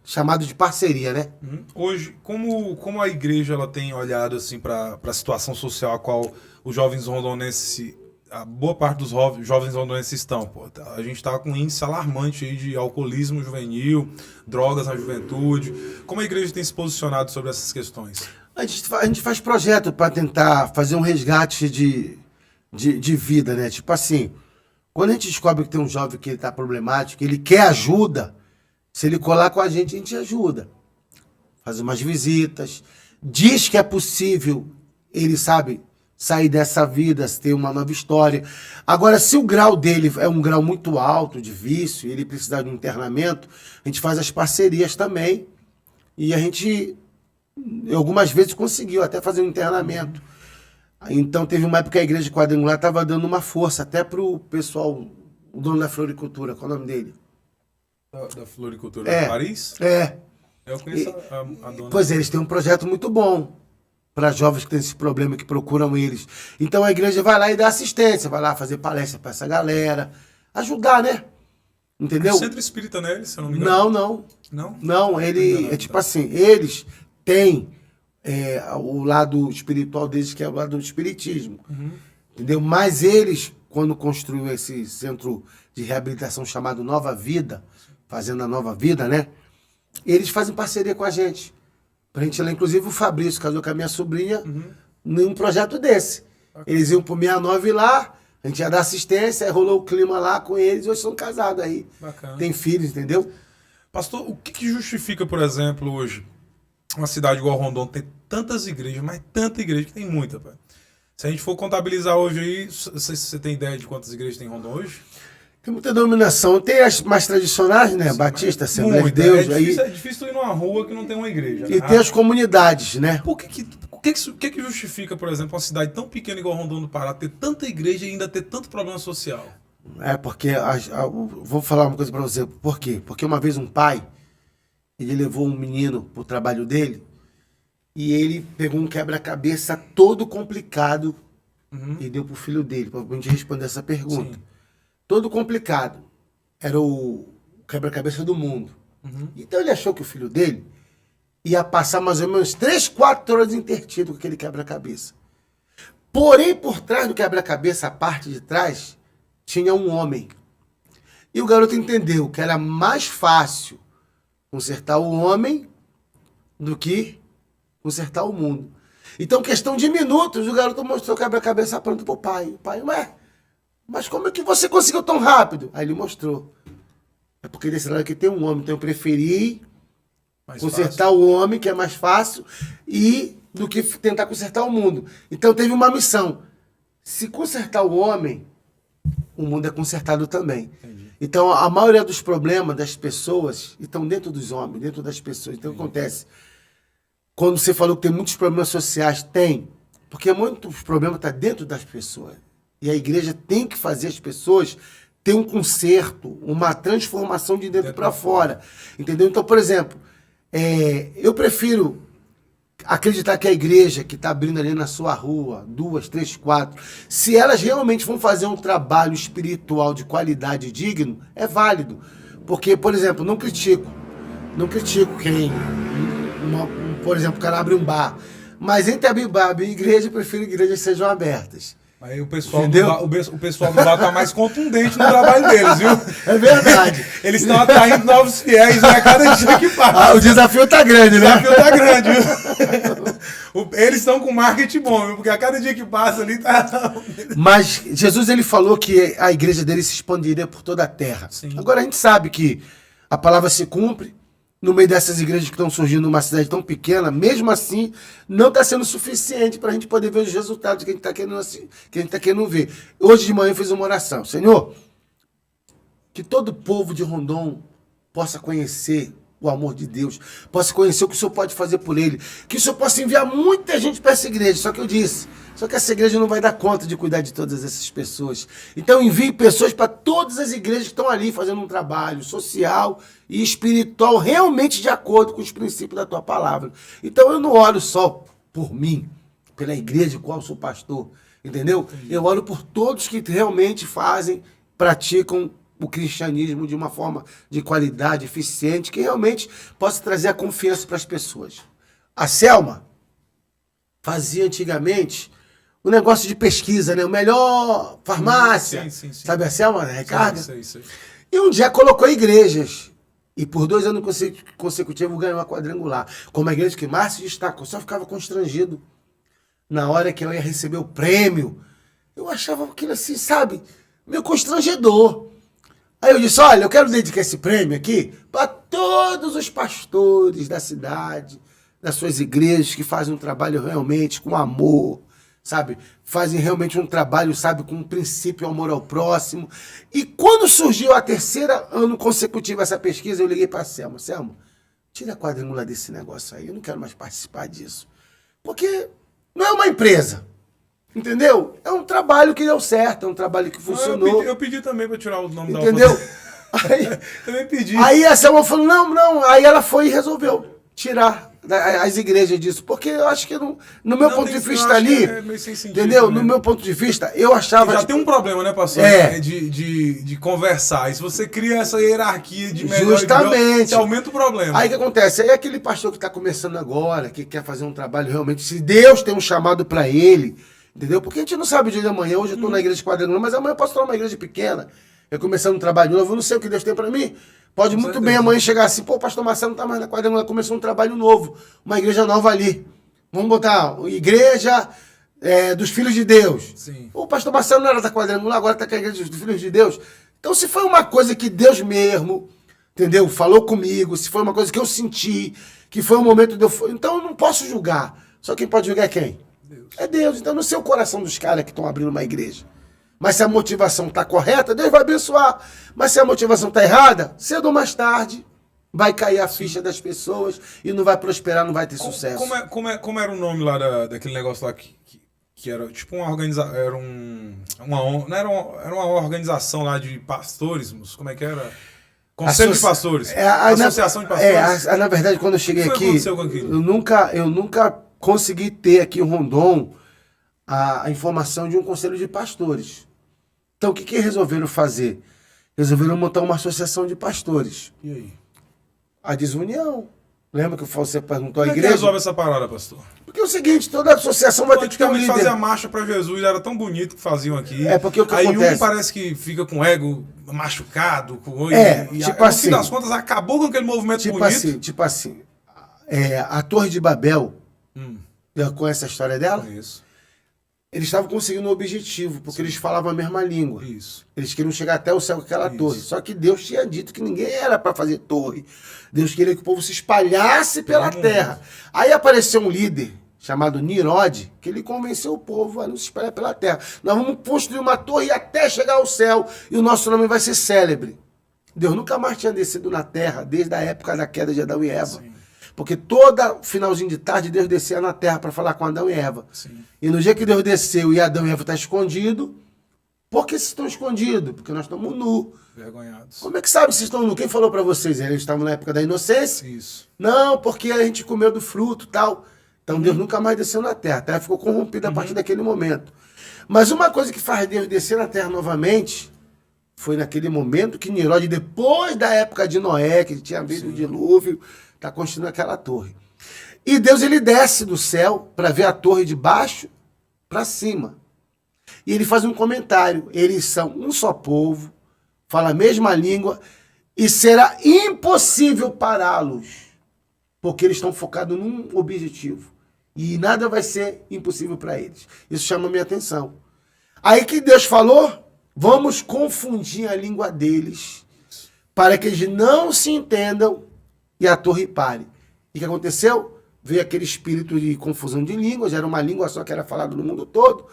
chamado de parceria, né? Hoje, como a igreja ela tem olhado assim, para a situação social a qual os jovens rondonenses, a boa parte dos jovens rondonenses estão, pô, a gente está com um índice alarmante aí de alcoolismo juvenil, drogas na juventude. Como a igreja tem se posicionado sobre essas questões? A gente faz projeto para tentar fazer um resgate de vida, né? Tipo assim, quando a gente descobre que tem um jovem que ele está problemático, que ele quer ajuda, se ele colar com a gente ajuda. Faz umas visitas, diz que é possível, ele sabe, sair dessa vida, ter uma nova história. Agora, se o grau dele é um grau muito alto de vício, ele precisar de um internamento, a gente faz as parcerias também. E a gente, algumas vezes, conseguiu até fazer um internamento. Então, teve uma época que a Igreja Quadrangular estava dando uma força até para o pessoal, o dono da floricultura, qual é o nome dele? Da floricultura de Paris? É. Eu conheço a dona. Pois é, eles têm um projeto muito bom para jovens que têm esse problema, que procuram eles. Então a igreja vai lá e dá assistência, vai lá fazer palestra para essa galera, ajudar, né? Entendeu? O Centro Espírita neles, se eu não me engano. Não. Não, É tipo assim, eles têm o lado espiritual deles, que é o lado do espiritismo. Entendeu? Mas eles, quando construiu esse centro de reabilitação chamado Nova Vida, fazendo a Nova Vida, né? Eles fazem parceria com a gente. Pra gente ir lá, inclusive o Fabrício casou com a minha sobrinha num projeto desse. Eles iam pro 69 lá, a gente ia dar assistência, aí rolou o clima lá com eles, hoje são casados aí. Bacana. Tem filhos, entendeu? Pastor, o que justifica, por exemplo, hoje, uma cidade igual Rondon ter tantas igrejas, mas tanta igreja, que tem muita, pai. Se a gente for contabilizar hoje aí, você tem ideia de quantas igrejas tem em Rondon hoje? Tem muita dominação. Tem as mais tradicionais, né? Batista, Assembleia de Deus. É difícil ir numa rua que não tem uma igreja. E tem as comunidades, né? Por que justifica, por exemplo, uma cidade tão pequena igual Rondon do Pará ter tanta igreja e ainda ter tanto problema social? É porque, vou falar uma coisa pra você. Por quê? Porque uma vez um pai, ele levou um menino pro trabalho dele e ele pegou um quebra-cabeça todo complicado e deu pro filho dele, pra gente responder essa pergunta. Sim. Todo complicado. Era o quebra-cabeça do mundo. Então ele achou que o filho dele ia passar mais ou menos 3, 4 horas intertido com aquele quebra-cabeça. Porém, por trás do quebra-cabeça, a parte de trás, tinha um homem. E o garoto entendeu que era mais fácil consertar o homem do que consertar o mundo. Então, questão de minutos, o garoto mostrou o quebra-cabeça pronto pro pai. O pai, mas como é que você conseguiu tão rápido? Aí ele mostrou. É porque desse lado aqui tem um homem, então eu preferi consertar o homem, que é mais fácil, do que tentar consertar o mundo. Então teve uma missão. Se consertar o homem, o mundo é consertado também. Entendi. Então a maioria dos problemas das pessoas estão dentro dos homens, dentro das pessoas. Então o que acontece? Quando você falou que tem muitos problemas sociais, tem. Porque muitos problemas estão dentro das pessoas. E a igreja tem que fazer as pessoas ter um conserto, uma transformação de dentro para fora. Entendeu? Então, por exemplo, eu prefiro acreditar que a igreja que está abrindo ali na sua rua, 2, 3, 4, se elas realmente vão fazer um trabalho espiritual de qualidade digno, é válido. Porque, por exemplo, não critico quem, por exemplo, o cara abre um bar, mas entre abrir bar e igreja, eu prefiro que igrejas sejam abertas. Aí o pessoal o pessoal do bar tá mais contundente no trabalho deles, viu? É verdade. Eles estão atraindo novos fiéis a cada dia que passa. O desafio tá grande, né? O desafio tá grande, viu? Eles estão com marketing bom, viu? Porque a cada dia que passa ali tá... Mas Jesus, ele falou que a igreja dele se expandiria por toda a terra. Sim. Agora a gente sabe que a palavra se cumpre. No meio dessas igrejas que estão surgindo numa cidade tão pequena, mesmo assim, não está sendo suficiente para a gente poder ver os resultados que a gente está querendo ver. Hoje de manhã eu fiz uma oração. Senhor, que todo povo de Rondon possa conhecer o amor de Deus, possa conhecer o que o Senhor pode fazer por ele, que o Senhor possa enviar muita gente para essa igreja. Só que eu disse, só que essa igreja não vai dar conta de cuidar de todas essas pessoas. Então envie pessoas para todas as igrejas que estão ali fazendo um trabalho social e espiritual realmente de acordo com os princípios da tua palavra. Então eu não oro só por mim, pela igreja de qual eu sou pastor, entendeu? Eu oro por todos que realmente praticam o cristianismo de uma forma de qualidade, eficiente, que realmente possa trazer a confiança para as pessoas. A Selma fazia antigamente o negócio de pesquisa, né? O melhor farmácia. Sim. Sabe a Selma, né? Recarga? Sei. E um dia colocou igrejas. E por 2 anos consecutivos ganhou a quadrangular. Como a igreja que mais se destacou. Só ficava constrangido. Na hora que ela ia receber o prêmio, eu achava aquilo assim, sabe? Meio constrangedor. Aí eu disse, olha, eu quero dedicar esse prêmio aqui para todos os pastores da cidade, das suas igrejas, que fazem um trabalho realmente com amor, sabe? Fazem realmente um trabalho, sabe, com um princípio, amor ao próximo. E quando surgiu a 3º ano consecutivo essa pesquisa, eu liguei para a Selma. Selma, tira a quadrangular desse negócio aí, eu não quero mais participar disso. Porque não é uma empresa. Entendeu? É um trabalho que deu certo, é um trabalho que funcionou. Eu pedi também para tirar o nome da entendeu? Aí, também pedi. Aí a Selma falou, não. Aí ela foi e resolveu tirar as igrejas disso. Porque eu acho que no meu ponto de vista ali, meio sem sentido, entendeu? Né? No meu ponto de vista, eu achava... Já tem um problema, né, pastor? De conversar. E se você cria essa hierarquia de melhor justamente, e pior, você aumenta o problema. Aí o que acontece? Aí aquele pastor que está começando agora, que quer fazer um trabalho realmente, se Deus tem um chamado para ele... Entendeu? Porque a gente não sabe o dia de amanhã. Hoje eu estou na igreja de quadrangular, mas amanhã eu posso estar numa igreja pequena. Eu começando um trabalho novo, eu não sei o que Deus tem para mim. Pode com muito certeza. Bem amanhã chegar assim, pô, o pastor Marcelo não está mais na quadrangular, começou um trabalho novo, uma igreja nova ali. Vamos botar igreja dos filhos de Deus. Sim. O pastor Marcelo não era da quadrangular, agora está com a igreja dos filhos de Deus. Então se foi uma coisa que Deus mesmo, entendeu? Falou comigo, se foi uma coisa que eu senti, que foi um momento de eu... Então eu não posso julgar. Só quem pode julgar é quem? Deus. É Deus. Então não sei o coração dos caras que estão abrindo uma igreja. Mas se a motivação está correta, Deus vai abençoar. Mas se a motivação está errada, cedo ou mais tarde, vai cair a ficha das pessoas e não vai prosperar, não vai ter sucesso. Como era o nome lá daquele negócio lá que era tipo uma organização, era uma organização lá de pastores, como é que era? Conselho de Pastores. Associação de Pastores. Na verdade, quando eu cheguei aqui, eu nunca consegui ter aqui em Rondon a informação de um conselho de pastores. Então, o que resolveram fazer? Resolveram montar uma associação de pastores. E aí? A desunião. Lembra que você perguntou à igreja? Como é que resolve essa parada, pastor? Porque é o seguinte, toda associação vai ter que ter um líder. fazer a marcha para Jesus, era tão bonito que faziam aqui. Porque o que aí acontece? Um parece que fica com o ego machucado. Tipo assim. No fim das contas, acabou com aquele movimento bonito. Tipo assim, a Torre de Babel, conhece a história dela? Isso. Eles estavam conseguindo um objetivo, porque eles falavam a mesma língua. Isso. Eles queriam chegar até o céu com aquela torre. Só que Deus tinha dito que ninguém era para fazer torre. Deus queria que o povo se espalhasse pela terra. Aí apareceu um líder chamado Nirode, que ele convenceu o povo a não se espalhar pela terra. Nós vamos construir uma torre até chegar ao céu e o nosso nome vai ser célebre. Deus nunca mais tinha descido na terra desde a época da queda de Adão e Eva. Sim. Porque toda finalzinho de tarde Deus descia na terra para falar com Adão e Eva. Sim. E no dia que Deus desceu e Adão e Eva estão escondidos, por que vocês estão escondidos? Porque nós estamos nus. Vergonhados. Como é que sabe se estão nus? Quem falou para vocês? Eles estavam na época da inocência? Isso. Não, porque a gente comeu do fruto e tal. Então Deus nunca mais desceu na terra. A terra ficou corrompida a partir daquele momento. Mas uma coisa que faz Deus descer na terra novamente foi naquele momento que Nimrod, depois da época de Noé, que tinha havido o dilúvio, está construindo aquela torre. E Deus, ele desce do céu para ver a torre de baixo para cima. E ele faz um comentário. Eles são um só povo, falam a mesma língua, e será impossível pará-los, porque eles estão focados num objetivo. E nada vai ser impossível para eles. Isso chama a minha atenção. Aí que Deus falou, vamos confundir a língua deles, para que eles não se entendam e a torre pare. E o que aconteceu? Veio aquele espírito de confusão de línguas, era uma língua só que era falada no mundo todo,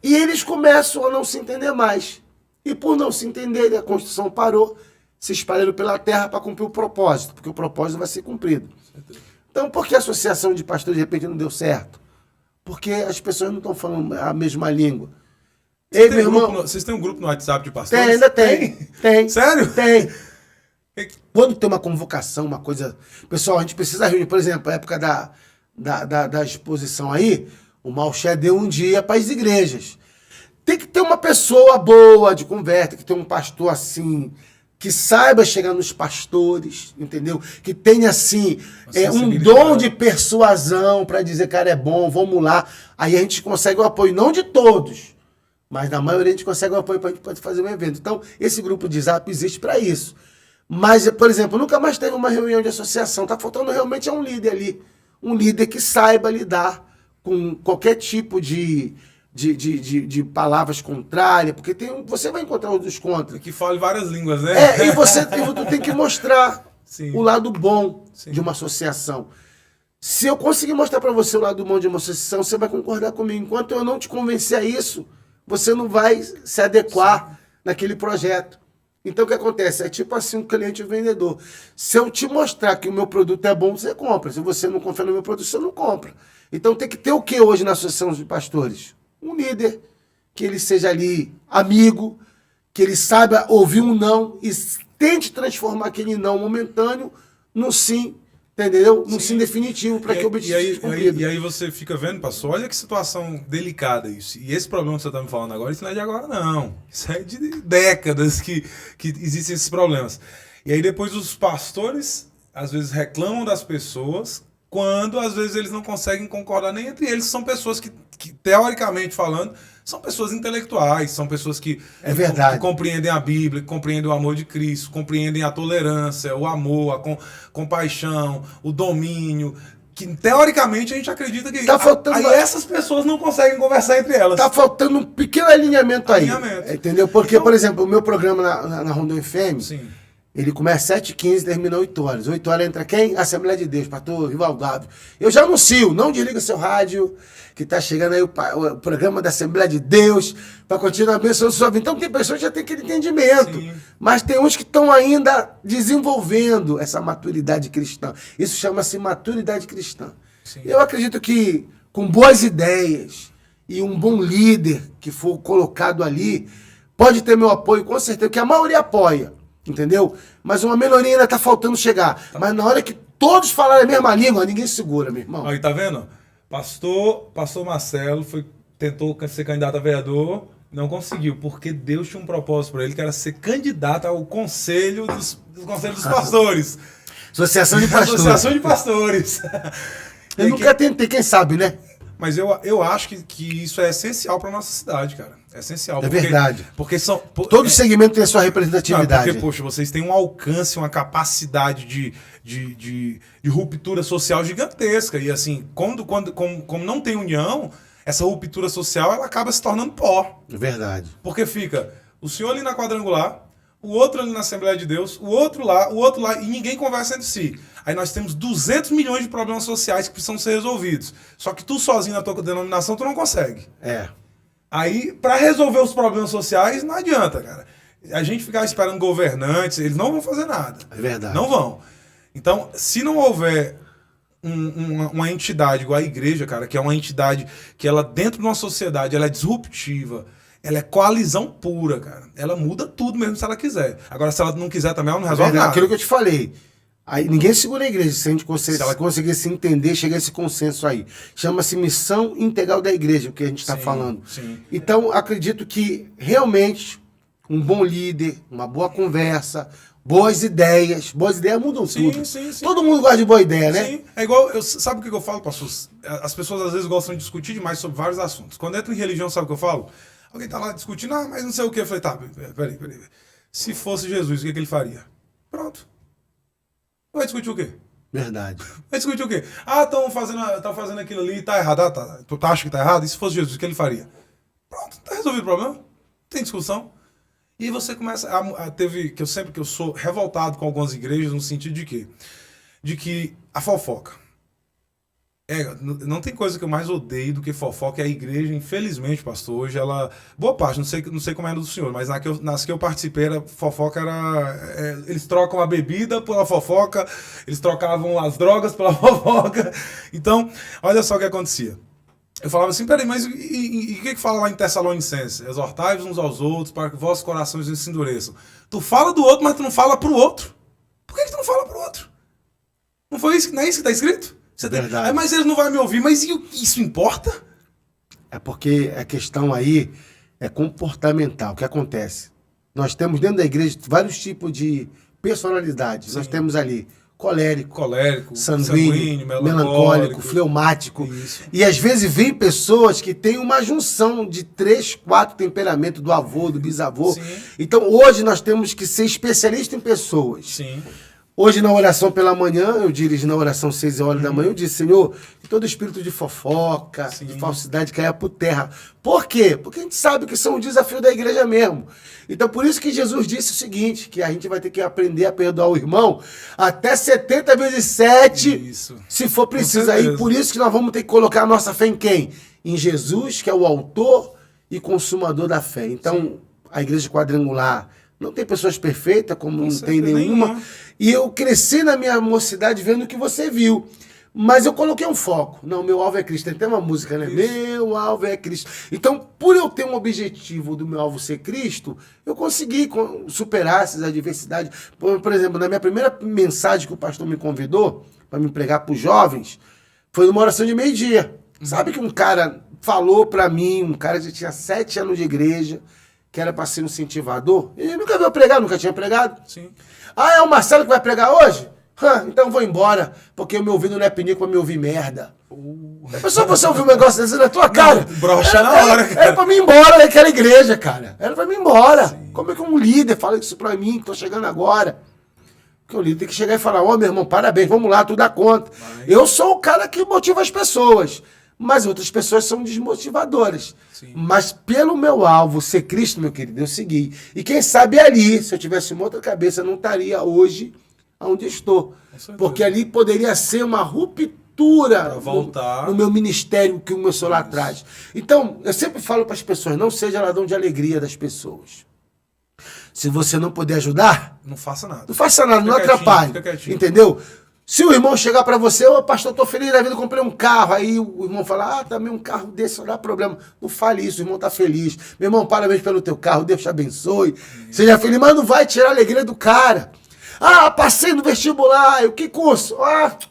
e eles começam a não se entender mais. E por não se entenderem, a construção parou, se espalhando pela terra para cumprir o propósito, porque o propósito vai ser cumprido. Então, por que a associação de pastores de repente não deu certo? Porque as pessoas não estão falando a mesma língua. Ei, meu irmão, vocês têm um grupo no WhatsApp de pastores? ainda tem. Sério? Tem. Quando tem uma convocação, uma coisa... Pessoal, a gente precisa reunir, por exemplo, a época da exposição aí, o Malché deu um dia para as igrejas. Tem que ter uma pessoa boa de conversa, tem que ter um pastor assim, que saiba chegar nos pastores, entendeu? Que tenha, assim, um dom de persuasão para dizer, cara, é bom, vamos lá. Aí a gente consegue o apoio, não de todos, mas na maioria a gente consegue o apoio para a gente poder fazer um evento. Então, esse grupo de Zap existe para isso. Mas, por exemplo, nunca mais teve uma reunião de associação. Está faltando realmente um líder ali. Um líder que saiba lidar com qualquer tipo de palavras contrárias, porque você vai encontrar outros contra. Que fale várias línguas, né? E você tem que mostrar o lado bom de uma associação. Se eu conseguir mostrar para você o lado bom de uma associação, você vai concordar comigo. Enquanto eu não te convencer a isso, você não vai se adequar naquele projeto. Então o que acontece? É tipo assim um cliente e um vendedor. Se eu te mostrar que o meu produto é bom, você compra. Se você não confia no meu produto, você não compra. Então tem que ter o que hoje na associação de pastores? Um líder, que ele seja ali amigo, que ele saiba ouvir um não e tente transformar aquele não momentâneo num sim, entendeu? Num sim definitivo para que o objetivo seja cumprido. E aí você fica vendo, pastor, olha que situação delicada isso. E esse problema que você está me falando agora, isso não é de agora, não. Isso é de décadas que existem esses problemas. E aí depois os pastores, às vezes, reclamam das pessoas, quando, às vezes, eles não conseguem concordar nem entre eles. São pessoas que teoricamente falando, são pessoas intelectuais, são pessoas que compreendem a Bíblia, que compreendem o amor de Cristo, compreendem a tolerância, o amor, a compaixão, o domínio, que teoricamente a gente acredita que... Aí essas pessoas não conseguem conversar entre elas. Tá faltando um pequeno alinhamento aí. Entendeu? Porque, então, por exemplo, o meu programa na Rondônia FM... Sim. Ele começa às 7h15 e termina 8 horas. 8 horas entra quem? Assembleia de Deus, pastor Rivaldo Gávio. Eu já anuncio, não desliga seu rádio, que está chegando aí o programa da Assembleia de Deus, para continuar abençoando sua vida. Então tem pessoas que já têm aquele entendimento, mas tem uns que estão ainda desenvolvendo essa maturidade cristã. Isso chama-se maturidade cristã. Sim. Eu acredito que com boas ideias e um bom líder que for colocado ali, pode ter meu apoio, com certeza, porque a maioria apoia. Entendeu? Mas uma melhoria ainda tá faltando chegar. Mas na hora que todos falarem a mesma língua, ninguém segura, meu irmão. Aí, tá vendo? Pastor Marcelo tentou ser candidato a vereador, não conseguiu, porque Deus tinha um propósito para ele, que era ser candidato ao conselho dos pastores. Associação de pastores. Associação de pastores. Eu nunca tentei, quem sabe, né? Mas eu acho que isso é essencial para nossa cidade, cara. É essencial. É verdade. Porque são... Todo segmento tem a sua representatividade. Porque, poxa, vocês têm um alcance, uma capacidade de ruptura social gigantesca. E assim, como não tem união, essa ruptura social ela acaba se tornando pó. É verdade. Porque fica o senhor ali na quadrangular, o outro ali na Assembleia de Deus, o outro lá, e ninguém conversa entre si. Aí nós temos 200 milhões de problemas sociais que precisam ser resolvidos. Só que tu sozinho na tua denominação, tu não consegue. Aí, para resolver os problemas sociais, não adianta, cara. A gente ficar esperando governantes, eles não vão fazer nada. É verdade. Não vão. Então, se não houver uma entidade igual a igreja, cara, que é uma entidade que ela, dentro de uma sociedade, ela é disruptiva, ela é coalizão pura, cara. Ela muda tudo mesmo se ela quiser. Agora, se ela não quiser também, ela não resolve nada. Aquilo que eu te falei. Aí ninguém segura a igreja se a gente Se ela- conseguir se entender, chegar a esse consenso aí. Chama-se missão integral da igreja, o que a gente está Sim, falando. sim. Então, acredito que realmente um bom líder, uma boa conversa, boas ideias mudam Sim, tudo. sim, sim. Todo mundo gosta de boa ideia, né? Sim, é igual, sabe o que eu falo, pastor? As pessoas às vezes gostam de discutir demais sobre vários assuntos. Quando entra em religião, sabe o que eu falo? Alguém tá lá discutindo, mas não sei o que. Eu falei, tá, peraí. Se fosse Jesus, o que ele faria? Pronto. Vai discutir o quê? Verdade. Vai discutir o quê? Estão fazendo aquilo ali, tá errado. Tá. Tu acha que tá errado? E se fosse Jesus, o que ele faria? Pronto, tá resolvido o problema. Não tem discussão. E você começa que eu sou revoltado com algumas igrejas no sentido de quê? De que a fofoca. Não tem coisa que eu mais odeio do que fofoca. É a igreja, infelizmente, pastor, hoje ela... Boa parte, não sei como era do senhor, mas nas que eu participei, fofoca era... eles trocam a bebida pela fofoca, eles trocavam as drogas pela fofoca. Então, olha só o que acontecia. Eu falava assim, peraí, mas e o que fala lá em Tessalonicenses? Exortai-vos uns aos outros para que vossos corações não se endureçam. Tu fala do outro, mas tu não fala pro outro. Por que tu não fala pro outro? Não foi isso? Não é isso que está escrito? Verdade. Mas eles não vão me ouvir. Mas isso importa? É porque a questão aí é comportamental. O que acontece? Nós temos dentro da igreja vários tipos de personalidades. Sim. Nós temos ali colérico, sanguíneo, melancólico, melancólico, fleumático. Isso. E às vezes vem pessoas que têm uma junção de 3, 4 temperamentos do avô, do bisavô. Sim. Então hoje nós temos que ser especialistas em pessoas. Sim. Hoje na oração pela manhã, eu dirigi na oração 6 horas da manhã, eu disse, Senhor, que todo espírito de fofoca, Sim. de falsidade caia por terra. Por quê? Porque a gente sabe que isso é um desafio da igreja mesmo. Então por isso que Jesus disse o seguinte, que a gente vai ter que aprender a perdoar o irmão até 70 vezes 7, Isso. se for preciso. Com Aí certeza. por isso que nós vamos ter que colocar a nossa fé em quem? Em Jesus, que é o autor e consumador da fé. Então, a igreja quadrangular não tem pessoas perfeitas, como não tem nenhuma. E eu cresci na minha mocidade vendo o que você viu. Mas eu coloquei um foco. Não, meu alvo é Cristo. Tem até uma música, né? Isso. Meu alvo é Cristo. Então, por eu ter um objetivo do meu alvo ser Cristo, eu consegui superar essas adversidades. Por exemplo, na minha primeira mensagem que o pastor me convidou para me pregar para os jovens, foi numa oração de meio-dia. Sabe que um cara falou para mim, um cara que tinha 7 anos de igreja, que era para ser um incentivador, ele nunca veio pregar, nunca tinha pregado. Sim. É o Marcelo que vai pregar hoje? Então eu vou embora, porque o meu ouvido não é pinico pra me ouvir merda. A pessoa, você ouviu um negócio desse na tua cara? Brocha na hora, cara. Era pra mim ir embora daquela igreja, cara. Era pra mim ir embora. Sim. Como é que um líder fala isso pra mim, que tô chegando agora? Porque o líder tem que chegar e falar, meu irmão, parabéns, vamos lá, tu dá conta. Eu sou o cara que motiva as pessoas. Mas outras pessoas são desmotivadoras. Sim. Mas pelo meu alvo ser Cristo, meu querido, eu segui. E quem sabe ali, se eu tivesse uma outra cabeça, eu não estaria hoje onde estou. Porque ali poderia ser uma ruptura pra voltar no meu ministério que começou lá atrás. Então, eu sempre falo para as pessoas, não seja ladrão de alegria das pessoas. Se você não puder ajudar, não faça nada. Não faça nada, Fica não quietinho, atrapalhe. fica quietinho. Entendeu? Se o irmão chegar para você, pastor, tô feliz da vida, comprei um carro. Aí o irmão fala, também um carro desse, não dá problema. Não fale isso, o irmão tá feliz. Meu irmão, parabéns pelo teu carro, Deus te abençoe. Seja feliz, mas não vai tirar a alegria do cara. Passei no vestibular, que curso?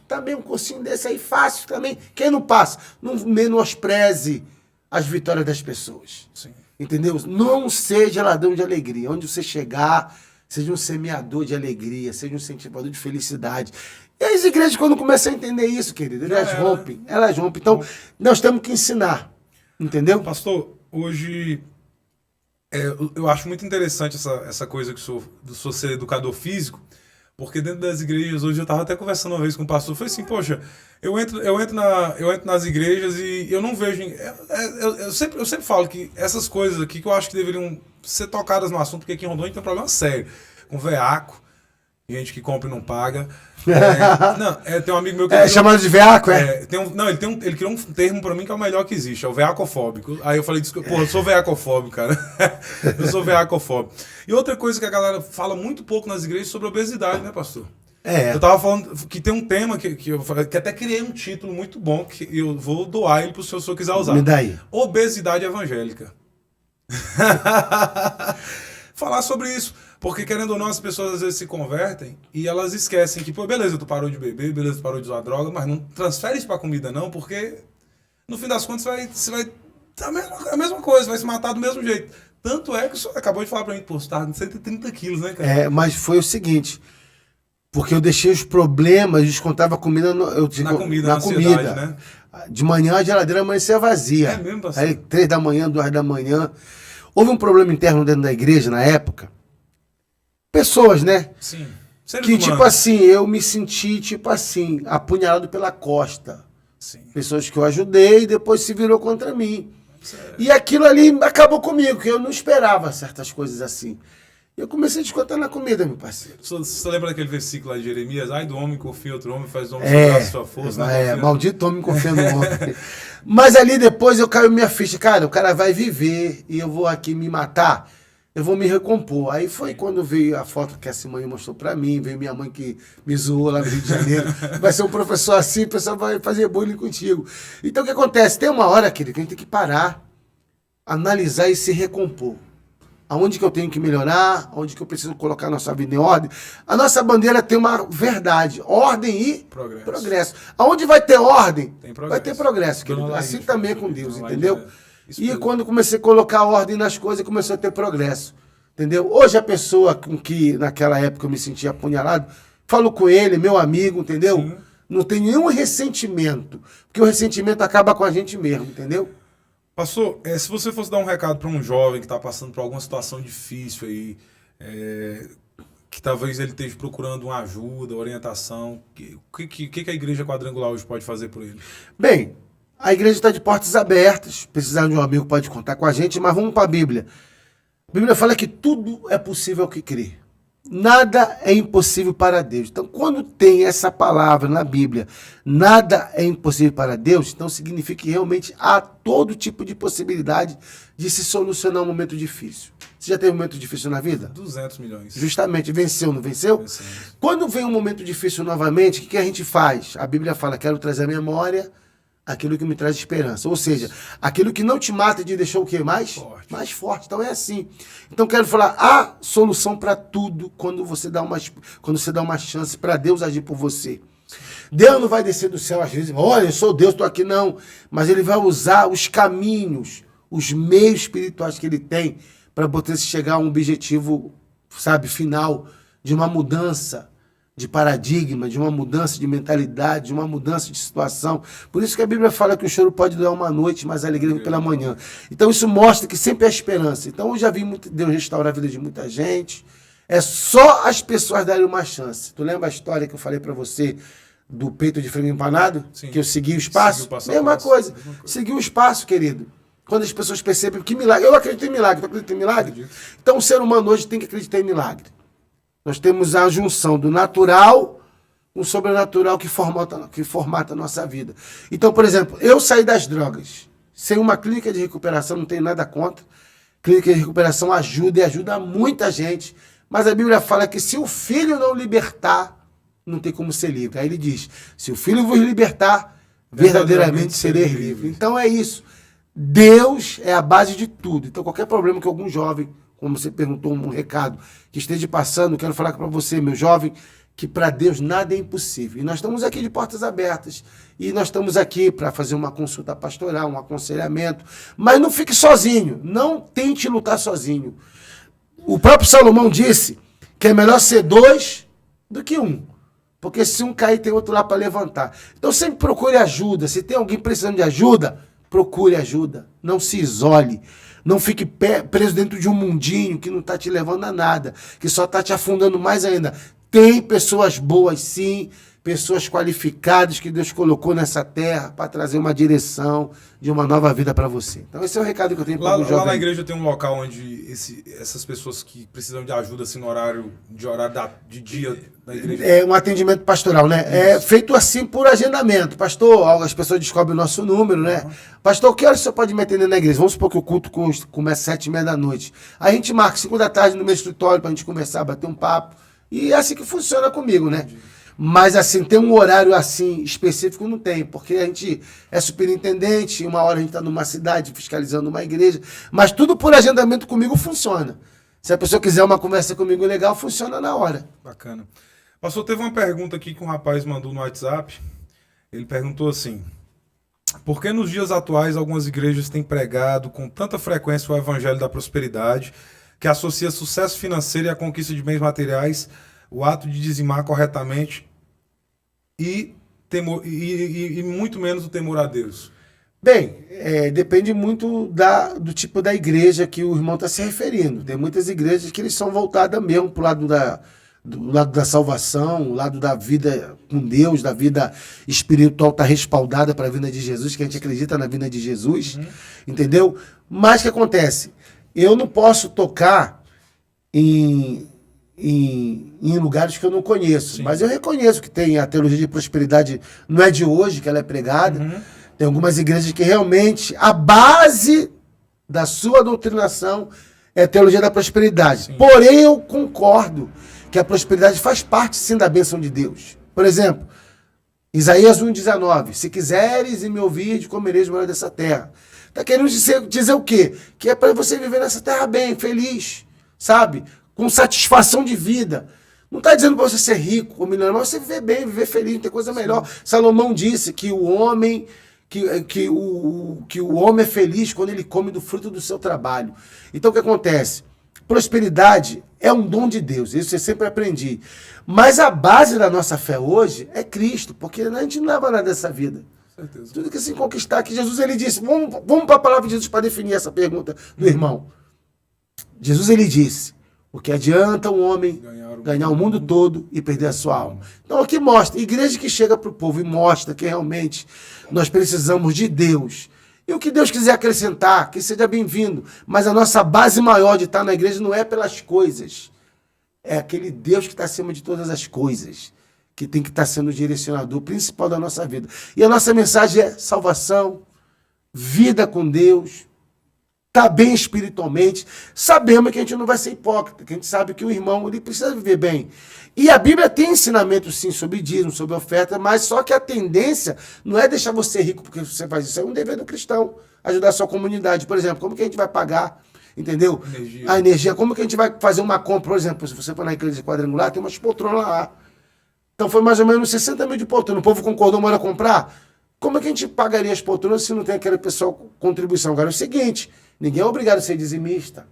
Também um cursinho desse aí, fácil também. Quem não passa? Não menospreze as vitórias das pessoas. Sim. Entendeu? Não seja ladrão de alegria. Onde você chegar, seja um semeador de alegria, seja um incentivador de felicidade. E as igrejas, quando começam a entender isso, querido, elas rompem. Então, nós temos que ensinar. Entendeu? Pastor, hoje eu acho muito interessante essa coisa que do senhor ser educador físico, porque dentro das igrejas, hoje eu estava até conversando uma vez com o pastor, eu falei assim, poxa, eu entro nas igrejas e eu não vejo... Eu sempre falo que essas coisas aqui que eu acho que deveriam ser tocadas no assunto, porque aqui em Rondônia tem um problema sério, com veaco, gente que compra e não paga. Tem um amigo meu que... chamado de veaco, ele criou um termo pra mim que é o melhor que existe, é o veacofóbico. Aí eu falei, eu sou veacofóbico, cara. Eu sou veacofóbico. E outra coisa que a galera fala muito pouco nas igrejas sobre obesidade, né, pastor? Eu tava falando que tem um tema que eu falei, que até criei um título muito bom, que eu vou doar ele pro senhor se eu quiser usar. Me dá aí. Obesidade evangélica. falar sobre isso. Porque, querendo ou não, as pessoas às vezes se convertem e elas esquecem que, pô, beleza, tu parou de beber, beleza, tu parou de usar droga, mas não transfere isso pra comida não, porque no fim das contas você vai a mesma coisa, vai se matar do mesmo jeito. Tanto é que o senhor acabou de falar pra mim, pô, você tá com 130 quilos, né, cara? Mas foi o seguinte, porque eu deixei os problemas, descontava a comida, Na comida. Né? De manhã a geladeira amanhecia vazia. É mesmo, pastor? Aí 3 da manhã, 2 da manhã. Houve um problema interno dentro da igreja na época. Pessoas, né? Sim. Que, tipo assim, eu me senti, tipo assim, apunhalado pela costa. Sim. Pessoas que eu ajudei e depois se virou contra mim. E aquilo ali acabou comigo, que eu não esperava certas coisas assim. Eu comecei a descontar na comida, meu parceiro. Você lembra daquele versículo lá de Jeremias? Ai do homem confia em outro homem, faz o homem sobrar a sua força. Maldito homem confia no homem. Mas ali depois eu caiu minha ficha. Cara, o cara vai viver e eu vou aqui me matar. Eu vou me recompor. Aí foi quando veio a foto que a Simone mostrou pra mim, veio minha mãe que me zoou lá no Rio de Janeiro. Vai ser um professor assim, o pessoal vai fazer bullying contigo. Então o que acontece? Tem uma hora, querido, que a gente tem que parar, analisar e se recompor. Aonde que eu tenho que melhorar, onde que eu preciso colocar a nossa vida em ordem. A nossa bandeira tem uma verdade, ordem e progresso. Aonde vai ter ordem, vai ter progresso, querido. Assim também é com Deus, entendeu? E quando comecei a colocar ordem nas coisas, começou a ter progresso, entendeu? Hoje a pessoa com que naquela época eu me sentia apunhalado, falo com ele, meu amigo, entendeu? Sim. Não tem nenhum ressentimento, porque o ressentimento acaba com a gente mesmo, entendeu? Pastor, se você fosse dar um recado para um jovem que está passando por alguma situação difícil aí, que talvez ele esteja procurando uma ajuda, orientação, o que a Igreja Quadrangular hoje pode fazer por ele? Bem, a igreja está de portas abertas. Precisar de um amigo pode contar com a gente, mas vamos para a Bíblia. A Bíblia fala que tudo é possível ao que crê. Nada é impossível para Deus. Então, quando tem essa palavra na Bíblia, nada é impossível para Deus, então significa que realmente há todo tipo de possibilidade de se solucionar um momento difícil. Você já teve um momento difícil na vida? 200 milhões. Justamente. Venceu, não venceu? Vencemos. Quando vem um momento difícil novamente, o que a gente faz? A Bíblia fala, quero trazer à memória aquilo que me traz esperança. Ou seja, aquilo que não te mata e te deixou o quê? Mais forte. Então é assim. Então quero falar, há solução para tudo quando você dá uma chance para Deus agir por você. Deus não vai descer do céu às vezes, olha, eu sou Deus, estou aqui, não. Mas ele vai usar os caminhos, os meios espirituais que ele tem para você chegar a um objetivo, sabe, final, de uma mudança de paradigma, de uma mudança de mentalidade, de uma mudança de situação. Por isso que a Bíblia fala que o choro pode durar uma noite, mas a alegria pela manhã. Então isso mostra que sempre há esperança. Então eu já vi Deus restaurar a vida de muita gente. É só as pessoas darem uma chance. Tu lembra a história que eu falei para você do peito de frango empanado? Sim. Que eu segui o espaço? Mesma coisa. Segui o espaço, querido. Quando as pessoas percebem que milagre... Eu acredito em milagre. Tu acredita em milagre? Acredito. Então o ser humano hoje tem que acreditar em milagre. Nós temos a junção do natural com o sobrenatural que formata a nossa vida. Então, por exemplo, eu saí das drogas. Sem uma clínica de recuperação, não tenho nada contra. Clínica de recuperação ajuda e ajuda muita gente. Mas a Bíblia fala que se o filho não libertar, não tem como ser livre. Aí ele diz, se o filho vos libertar, verdadeiramente sereis livres. Então é isso. Deus é a base de tudo. Então qualquer problema que algum jovem, como você perguntou, um recado que esteja passando, quero falar para você, meu jovem, que para Deus nada é impossível. E nós estamos aqui de portas abertas. E nós estamos aqui para fazer uma consulta pastoral, um aconselhamento. Mas não fique sozinho. Não tente lutar sozinho. O próprio Salomão disse que é melhor ser 2 do que 1. Porque se um cair, tem outro lá para levantar. Então sempre procure ajuda. Se tem alguém precisando de ajuda, procure ajuda. Não se isole. Não fique preso dentro de um mundinho que não está te levando a nada, que só está te afundando mais ainda. Tem pessoas boas, sim, pessoas qualificadas que Deus colocou nessa terra para trazer uma direção de uma nova vida para você. Então esse é o recado que eu tenho para o jovem. Lá na igreja tem um local onde essas pessoas que precisam de ajuda assim, no horário de dia da igreja... É um atendimento pastoral, né? Isso. É feito assim por agendamento. Pastor, as pessoas descobrem o nosso número, né? Uhum. Pastor, que horas você pode me atender na igreja? Vamos supor que o culto começa às 7h30 da noite. Aí a gente marca 5 da tarde no meu escritório para a gente conversar, bater um papo. E é assim que funciona comigo, né? Entendi. Mas assim, tem um horário assim específico, não tem, porque a gente é superintendente, e uma hora a gente está numa cidade fiscalizando uma igreja, mas tudo por agendamento comigo funciona. Se a pessoa quiser uma conversa comigo legal, funciona na hora. Bacana. Pastor, teve uma pergunta aqui que um rapaz mandou no WhatsApp. Ele perguntou assim: por que nos dias atuais algumas igrejas têm pregado com tanta frequência o evangelho da prosperidade, que associa sucesso financeiro e a conquista de bens materiais, o ato de dizimar corretamente e muito menos o temor a Deus? Bem, depende muito do tipo da igreja que o irmão está se referindo. Tem muitas igrejas que eles são voltadas mesmo para o lado da salvação, o lado da vida com Deus, da vida espiritual está respaldada para a vinda de Jesus, que a gente acredita na vinda de Jesus, entendeu? Mas o que acontece? Eu não posso tocar em lugares que eu não conheço, mas eu reconheço que tem a teologia de prosperidade, não é de hoje que ela é pregada. Tem algumas igrejas que realmente a base da sua doutrinação é a teologia da prosperidade. Sim. Porém, eu concordo que a prosperidade faz parte, sim, da bênção de Deus. Por exemplo, Isaías 1,19. Se quiseres e me ouvir, comereis morar dessa terra. Está querendo dizer o quê? Que é para você viver nessa terra bem, feliz, sabe? Com satisfação de vida. Não está dizendo para você ser rico ou milionário, mas você viver bem, viver feliz, não tem coisa melhor. Salomão disse que o homem... Que o homem é feliz quando ele come do fruto do seu trabalho. Então o que acontece? Prosperidade é um dom de Deus, isso eu sempre aprendi. Mas a base da nossa fé hoje é Cristo, porque a gente não leva nada dessa vida. Certeza. Tudo que se conquistar, que Jesus ele disse, vamos para a palavra de Jesus para definir essa pergunta do irmão. Jesus ele disse, o que adianta um homem ganhar o mundo todo e perder a sua alma? Então aqui mostra, igreja que chega para o povo e mostra que realmente nós precisamos de Deus. E o que Deus quiser acrescentar, que seja bem-vindo. Mas a nossa base maior de estar na igreja não é pelas coisas. É aquele Deus que está acima de todas as coisas, que tem que estar sendo o direcionador principal da nossa vida. E a nossa mensagem é salvação, vida com Deus, tá bem espiritualmente. Sabemos que a gente não vai ser hipócrita, que a gente sabe que o irmão ele precisa viver bem. E a Bíblia tem ensinamento, sim, sobre dízimo, sobre oferta, mas só que a tendência não é deixar você rico porque você faz isso. É um dever do cristão, ajudar a sua comunidade. Por exemplo, como que a gente vai pagar, entendeu? A energia. Como que a gente vai fazer uma compra, por exemplo, se você for na igreja quadrangular, tem umas poltronas lá. Então foi mais ou menos 60 mil de poltrona. O povo concordou, bora comprar? Como é que a gente pagaria as poltronas se não tem aquele pessoal contribuição? Agora é o seguinte, ninguém é obrigado a ser dizimista,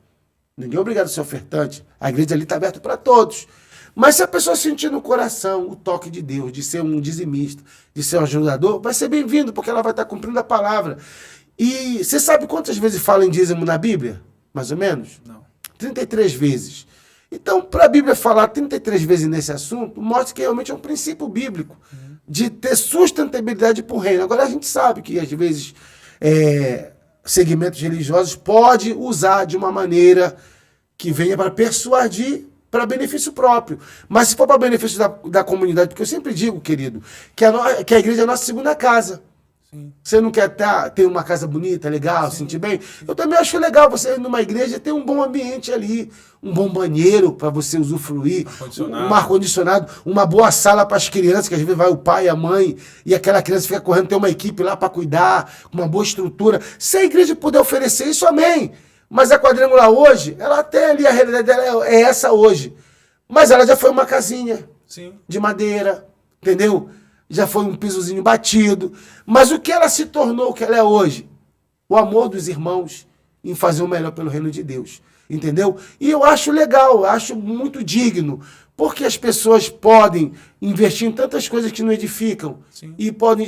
ninguém é obrigado a ser ofertante. A igreja ali está aberta para todos. Mas se a pessoa sentir no coração o toque de Deus, de ser um dizimista, de ser um ajudador, vai ser bem-vindo, porque ela vai estar cumprindo a palavra. E você sabe quantas vezes fala em dízimo na Bíblia? Mais ou menos? Não. 33 vezes. Então, para a Bíblia falar 33 vezes nesse assunto, mostra que realmente é um princípio bíblico de ter sustentabilidade para o reino. Agora, a gente sabe que, às vezes, segmentos religiosos podem usar de uma maneira que venha para persuadir para benefício próprio. Mas se for para benefício da comunidade, porque eu sempre digo, querido, que a igreja é a nossa segunda casa. Sim. Você não quer ter uma casa bonita, legal, sim, sentir bem? Eu também acho legal você ir numa igreja ter um bom ambiente ali, um bom banheiro para você usufruir, um ar-condicionado, uma boa sala para as crianças, que às vezes vai o pai, a mãe, e aquela criança fica correndo, tem uma equipe lá para cuidar, com uma boa estrutura. Se a igreja puder oferecer isso, amém. Mas a quadrangular hoje, ela até ali, a realidade dela é essa hoje. Mas ela já foi uma casinha de madeira, entendeu? Já foi um pisozinho batido. Mas o que ela se tornou, o que ela é hoje? O amor dos irmãos em fazer o melhor pelo reino de Deus. Entendeu? E eu acho legal, eu acho muito digno. Porque as pessoas podem investir em tantas coisas que não edificam. Sim. E podem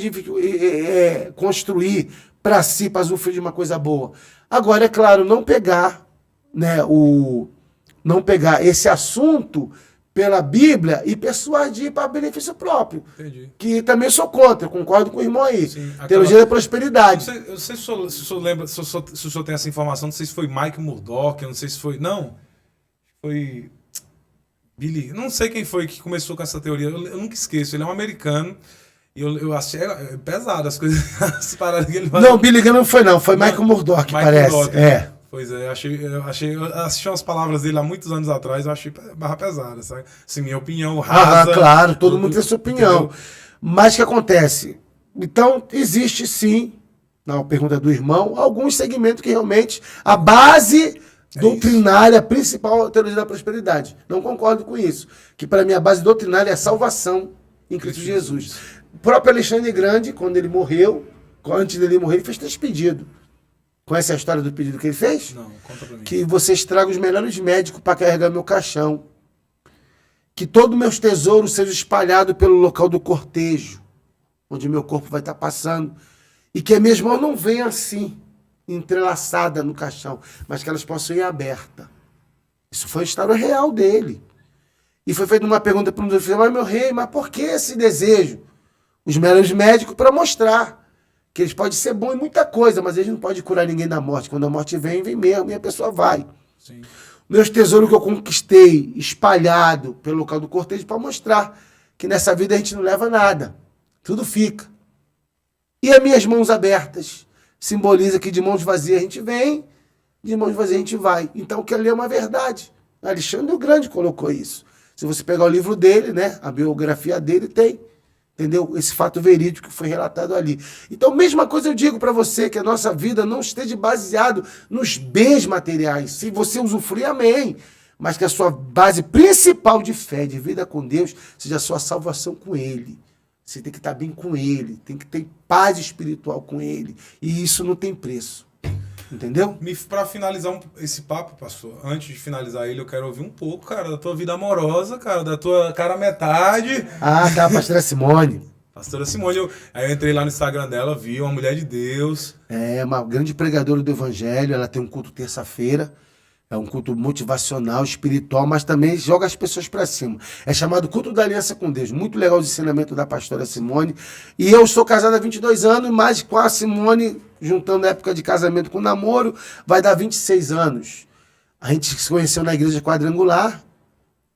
construir para si, para usufruir de uma coisa boa. Agora, é claro, não pegar esse assunto pela Bíblia e persuadir para benefício próprio. Entendi. Que também sou contra, concordo com o irmão aí. Sim, teologia da prosperidade. Eu não sei se o senhor lembra, se o senhor tem essa informação, não sei se foi Mike Murdock, eu não sei se foi... Não, foi Billy, não sei quem foi que começou com essa teoria, eu nunca esqueço, ele é um americano. E eu achei pesado as coisas, as paradas que ele fazia. Não, Billy Graham não foi não, foi Michael Murdock, parece. Murdock, né? Pois é, eu assisti umas palavras dele há muitos anos atrás, eu achei barra pesada, sabe? Assim, minha opinião rasa. Claro, todo mundo tem sua opinião. Entendeu? Mas o que acontece? Então, existe sim, na pergunta do irmão, alguns segmentos que realmente a base doutrinária principal, a teologia da prosperidade. Não concordo com isso. Que para mim a base doutrinária é a salvação em Cristo Jesus. O próprio Alexandre Grande, quando ele morreu, antes dele morrer, ele fez 3 pedidos. Conhece a história do pedido que ele fez? Não, conta pra mim. Que vocês tragam os melhores médicos para carregar meu caixão. Que todos meus tesouros sejam espalhados pelo local do cortejo, onde meu corpo vai estar passando. E que as minhas mãos não venham assim, entrelaçada no caixão, mas que elas possam ir abertas. Isso foi a história real dele. E foi feita uma pergunta para um dos filhos, mas meu rei, mas por que esse desejo? Os melhores médicos para mostrar que eles podem ser bons em muita coisa, mas eles não podem curar ninguém da morte. Quando a morte vem, vem mesmo, e a pessoa vai. Sim. Meus tesouros que eu conquistei, espalhado pelo local do cortejo, para mostrar que nessa vida a gente não leva nada. Tudo fica. E as minhas mãos abertas simboliza que de mãos vazias a gente vem, de mãos vazias a gente vai. Então, que ali é uma verdade. Alexandre o Grande colocou isso. Se você pegar o livro dele, né, a biografia dele, tem, entendeu? Esse fato verídico que foi relatado ali. Então, mesma coisa eu digo para você, que a nossa vida não esteja baseado nos bens materiais. Se você usufruir, amém. Mas que a sua base principal de fé, de vida com Deus, seja a sua salvação com Ele. Você tem que estar bem com Ele, tem que ter paz espiritual com Ele. E isso não tem preço. Entendeu? Para finalizar esse papo, pastor, antes de finalizar ele, eu quero ouvir um pouco, cara, da tua vida amorosa, cara, da tua cara metade. Ah, tá, a pastora Simone. Pastora Simone, aí eu entrei lá no Instagram dela, vi uma mulher de Deus. É uma grande pregadora do Evangelho, ela tem um culto terça-feira. É um culto motivacional, espiritual, mas também joga as pessoas para cima. É chamado Culto da Aliança com Deus. Muito legal o ensinamento da pastora Simone. E eu sou casado há 22 anos, mas com a Simone, juntando a época de casamento com namoro, vai dar 26 anos. A gente se conheceu na igreja quadrangular,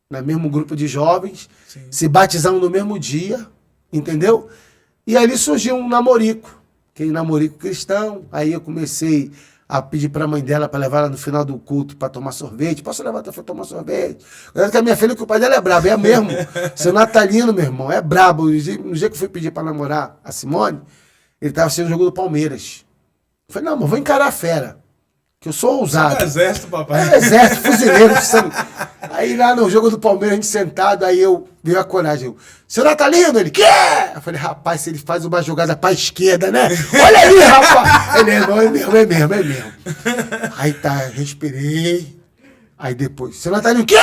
no mesmo grupo de jovens, sim, se batizamos no mesmo dia, entendeu? E ali surgiu um namorico, aquele namorico cristão. Aí eu comecei a pedir para a mãe dela para levar ela no final do culto para tomar sorvete. Posso levar ela para tomar sorvete? Cuidado que a minha filha, que o pai dela é brabo, é mesmo. Seu Natalino, meu irmão, é brabo. No dia que eu fui pedir para namorar a Simone, ele estava assistindo o jogo do Palmeiras. Eu falei, não, mas vou encarar a fera, que eu sou ousado. É exército, papai. É exército, fuzileiro. Aí lá no jogo do Palmeiras, a gente sentado, aí eu veio a coragem. Eu, seu Natalino, ele, quê? Eu falei, rapaz, se ele faz uma jogada pra esquerda, né? Olha aí, rapaz! Ele, não, é mesmo. Aí tá, respirei. Aí depois, seu Natalino, quê?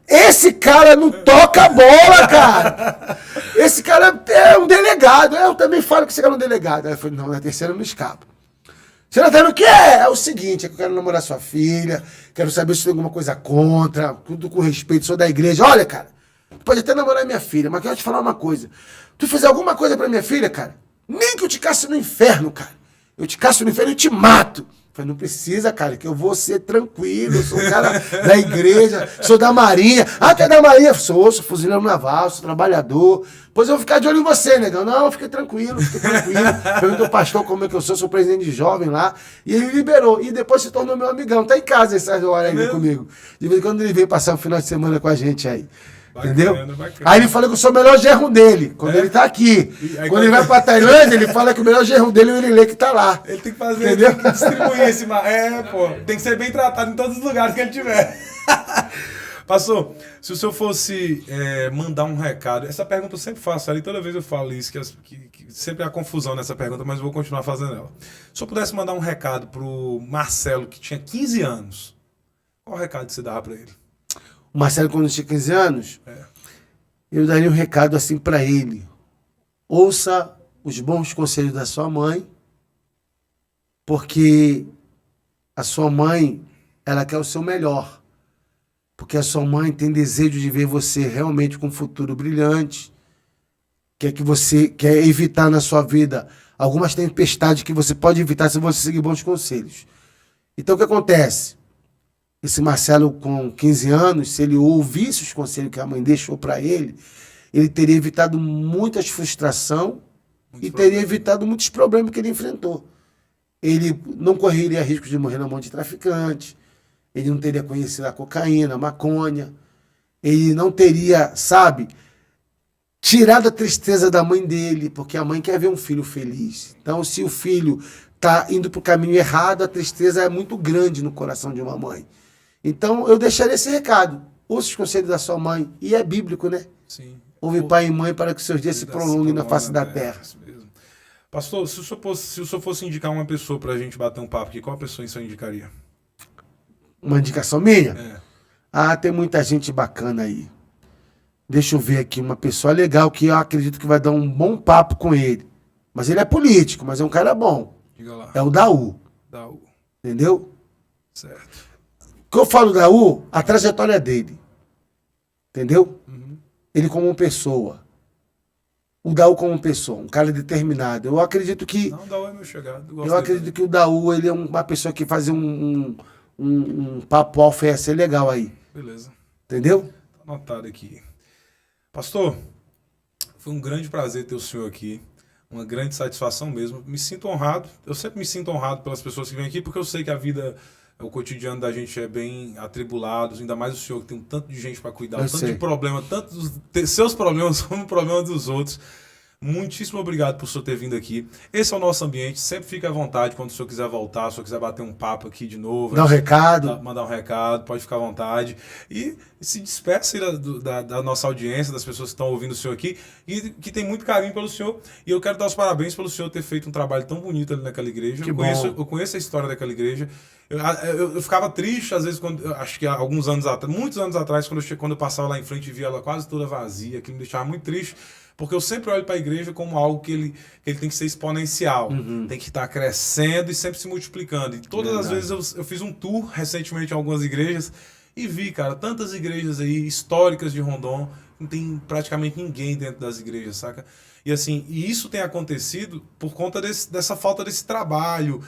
Esse cara não toca a bola, cara! Esse cara é um delegado. Eu também falo que esse cara é um delegado. Aí eu falei, não, na terceira eu não escapa. Você não tá no quê? É o seguinte, é que eu quero namorar sua filha, quero saber se tem alguma coisa contra, tudo com respeito, sou da igreja. Olha, cara, tu pode até namorar minha filha, mas quero te falar uma coisa. Tu fizer alguma coisa pra minha filha, cara, nem que eu te casse no inferno, cara. Eu te caço no inferno e te mato. Eu falei, não precisa, cara, que eu vou ser tranquilo, eu sou um cara da igreja, sou da marinha. Ah, tu é da marinha? Sou fuzileiro naval, sou trabalhador. Pois eu vou ficar de olho em você, negão. Não, fiquei tranquilo. Perguntou ao pastor como é que eu sou presidente de jovem lá. E ele liberou. E depois se tornou meu amigão. Tá em casa essa hora aí comigo. De vez em quando ele veio passar um final de semana com a gente aí. Bacana, entendeu? Bacana. Aí ele fala que eu sou o melhor genro dele, quando ele tá aqui. Quando ele vai pra Tailândia, ele fala que o melhor genro dele é o Irilê que tá lá. Ele tem que fazer, entendeu? Tem que distribuir esse... pô, tem que ser bem tratado em todos os lugares que ele tiver. Pastor, se o senhor fosse mandar um recado, essa pergunta eu sempre faço ali, toda vez eu falo isso, que sempre há confusão nessa pergunta, mas eu vou continuar fazendo ela. Se o senhor pudesse mandar um recado pro Marcelo, que tinha 15 anos, qual recado você dava pra ele? O Marcelo, quando tinha 15 anos, eu daria um recado assim para ele. Ouça os bons conselhos da sua mãe, porque a sua mãe, ela quer o seu melhor. Porque a sua mãe tem desejo de ver você realmente com um futuro brilhante, quer que você quer evitar na sua vida algumas tempestades que você pode evitar se você seguir bons conselhos. Então, o que acontece? Esse Marcelo, com 15 anos, se ele ouvisse os conselhos que a mãe deixou para ele teria evitado muitas frustrações e teria evitado muitos problemas que ele enfrentou. Ele não correria risco de morrer na mão de traficante, ele não teria conhecido a cocaína, a maconha, ele não teria, tirado a tristeza da mãe dele, porque a mãe quer ver um filho feliz. Então, se o filho está indo para o caminho errado, a tristeza é muito grande no coração de uma mãe. Então, eu deixaria esse recado. Ouça os conselhos da sua mãe. E é bíblico, né? Sim. Ouve pai e mãe para que seus dias se prolonguem na face da terra. Isso mesmo. Pastor, se o senhor fosse indicar uma pessoa pra gente bater um papo aqui, qual pessoa o senhor indicaria? Uma indicação minha? É. Ah, tem muita gente bacana aí. Deixa eu ver aqui, uma pessoa legal que eu acredito que vai dar um bom papo com ele. Mas ele é político, mas é um cara bom. Diga lá. É o Daú. Daú. Entendeu? Certo. O que eu falo do Daú, a trajetória dele. Entendeu? Uhum. Ele como pessoa. O Daú como pessoa, um cara determinado. Eu acredito que... Não, Daú é meu chegado. Eu acredito que o Daú, ele é uma pessoa que faz um papo alfa ia ser legal aí. Beleza. Entendeu? Tá anotado aqui. Pastor, foi um grande prazer ter o senhor aqui. Uma grande satisfação mesmo. Me sinto honrado. Eu sempre me sinto honrado pelas pessoas que vêm aqui, porque eu sei que a vida, o cotidiano da gente é bem atribulado. Ainda mais o senhor que tem um tanto de gente para cuidar, um tanto de problema, tanto seus problemas como o problema dos outros. Muitíssimo obrigado por o senhor ter vindo aqui. Esse é o nosso ambiente. Sempre fique à vontade quando o senhor quiser voltar, se o senhor quiser bater um papo aqui de novo. Dar um recado. Mandar um recado, pode ficar à vontade. E se despeça aí da nossa audiência, das pessoas que estão ouvindo o senhor aqui e que tem muito carinho pelo senhor. E eu quero dar os parabéns pelo senhor ter feito um trabalho tão bonito ali naquela igreja. Eu conheço a história daquela igreja. Eu ficava triste, às vezes, quando, acho que há alguns anos atrás, muitos anos atrás, quando eu passava lá em frente e via ela quase toda vazia, aquilo me deixava muito triste. Porque eu sempre olho para a igreja como algo que ele tem que ser exponencial. Tem que estar crescendo e sempre se multiplicando. E todas as vezes eu fiz um tour recentemente em algumas igrejas e vi, cara, tantas igrejas aí históricas de Rondon, não tem praticamente ninguém dentro das igrejas, saca? E assim, isso tem acontecido por conta dessa falta desse trabalho.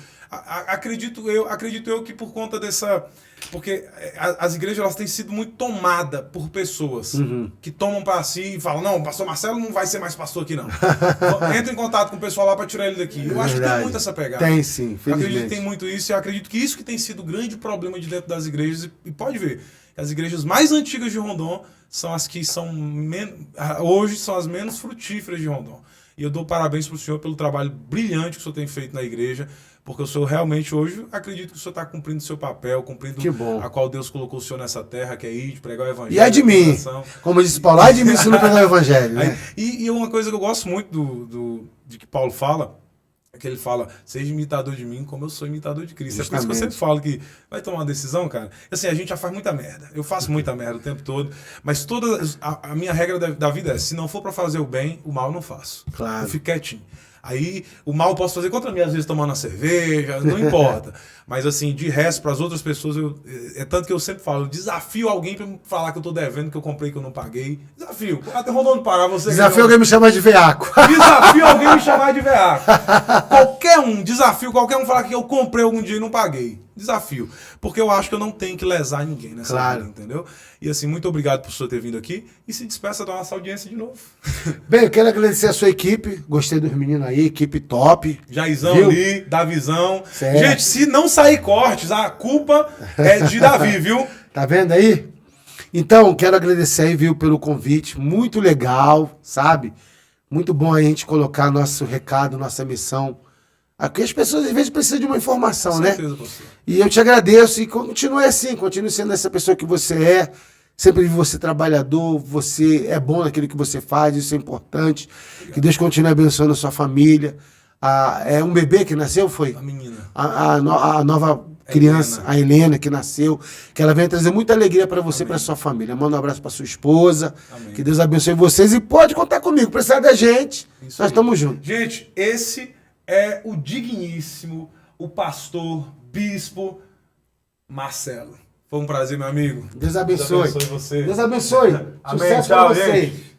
Acredito eu que por conta dessa... Porque as igrejas elas têm sido muito tomadas por pessoas que tomam para si e falam, não, o pastor Marcelo não vai ser mais pastor aqui não. Entra em contato com o pessoal lá para tirar ele daqui. Eu acho que tem muito essa pegada. Tem sim, felizmente. Eu acredito que tem muito isso e eu acredito que isso que tem sido o grande problema de dentro das igrejas. E pode ver, as igrejas mais antigas de Rondon são as que são hoje são as menos frutíferas de Rondon. E eu dou parabéns para o senhor pelo trabalho brilhante que o senhor tem feito na igreja, porque o senhor realmente hoje, acredito que o senhor está cumprindo o seu papel, cumprindo a qual Deus colocou o senhor nessa terra, que é ir, pregar o evangelho. E é de mim, como disse Paulo, é de mim se não pregar o evangelho. Né? E uma coisa que eu gosto muito de que Paulo fala, é que ele fala, seja imitador de mim como eu sou imitador de Cristo. Justamente. É por isso que eu sempre falo que vai tomar uma decisão, cara. Assim, a gente já faz muita merda. Eu faço muita merda o tempo todo. Mas a minha regra da vida é, se não for pra fazer o bem, o mal eu não faço. Claro. Eu fico quietinho. Aí, o mal eu posso fazer contra mim, às vezes tomando uma cerveja, não importa. Mas assim, de resto, para as outras pessoas, é tanto que eu sempre falo, eu desafio alguém para me falar que eu tô devendo, que eu comprei, que eu não paguei. Desafio. Até Rondônia parar, você... Desafio alguém me chamar de veaco. Desafio alguém me chamar de veaco. Desafio qualquer um falar que eu comprei algum dia e não paguei. Desafio. Porque eu acho que eu não tenho que lesar ninguém nessa vida, entendeu? E assim, muito obrigado por o senhor ter vindo aqui. E se despeça da nossa audiência de novo. Bem, eu quero agradecer a sua equipe. Gostei dos meninos aí, equipe top. Jaizão ali, Davizão. Certo. Gente, se não sair cortes, a culpa é de Davi, viu? Tá vendo aí? Então, quero agradecer aí, viu, pelo convite. Muito legal, sabe? Muito bom a gente colocar nosso recado, nossa missão. Aqui as pessoas, às vezes, precisam de uma informação, né? E eu te agradeço e continue assim, continue sendo essa pessoa que você é. Sempre vi você trabalhador, você é bom naquilo que você faz, isso é importante. Obrigado. Que Deus continue abençoando a sua família. É um bebê que nasceu, foi? A menina. A nova criança, a Helena, que nasceu, que ela venha trazer muita alegria para você e para sua família. Manda um abraço para sua esposa. Amém. Que Deus abençoe vocês e pode contar comigo. Precisar da gente, isso nós estamos juntos. Gente, esse é o digníssimo, o pastor, bispo Marcelo. Foi um prazer, meu amigo. Deus abençoe. Deus abençoe você. Deus abençoe. Amém. Sucesso Tchau, para vocês. Gente.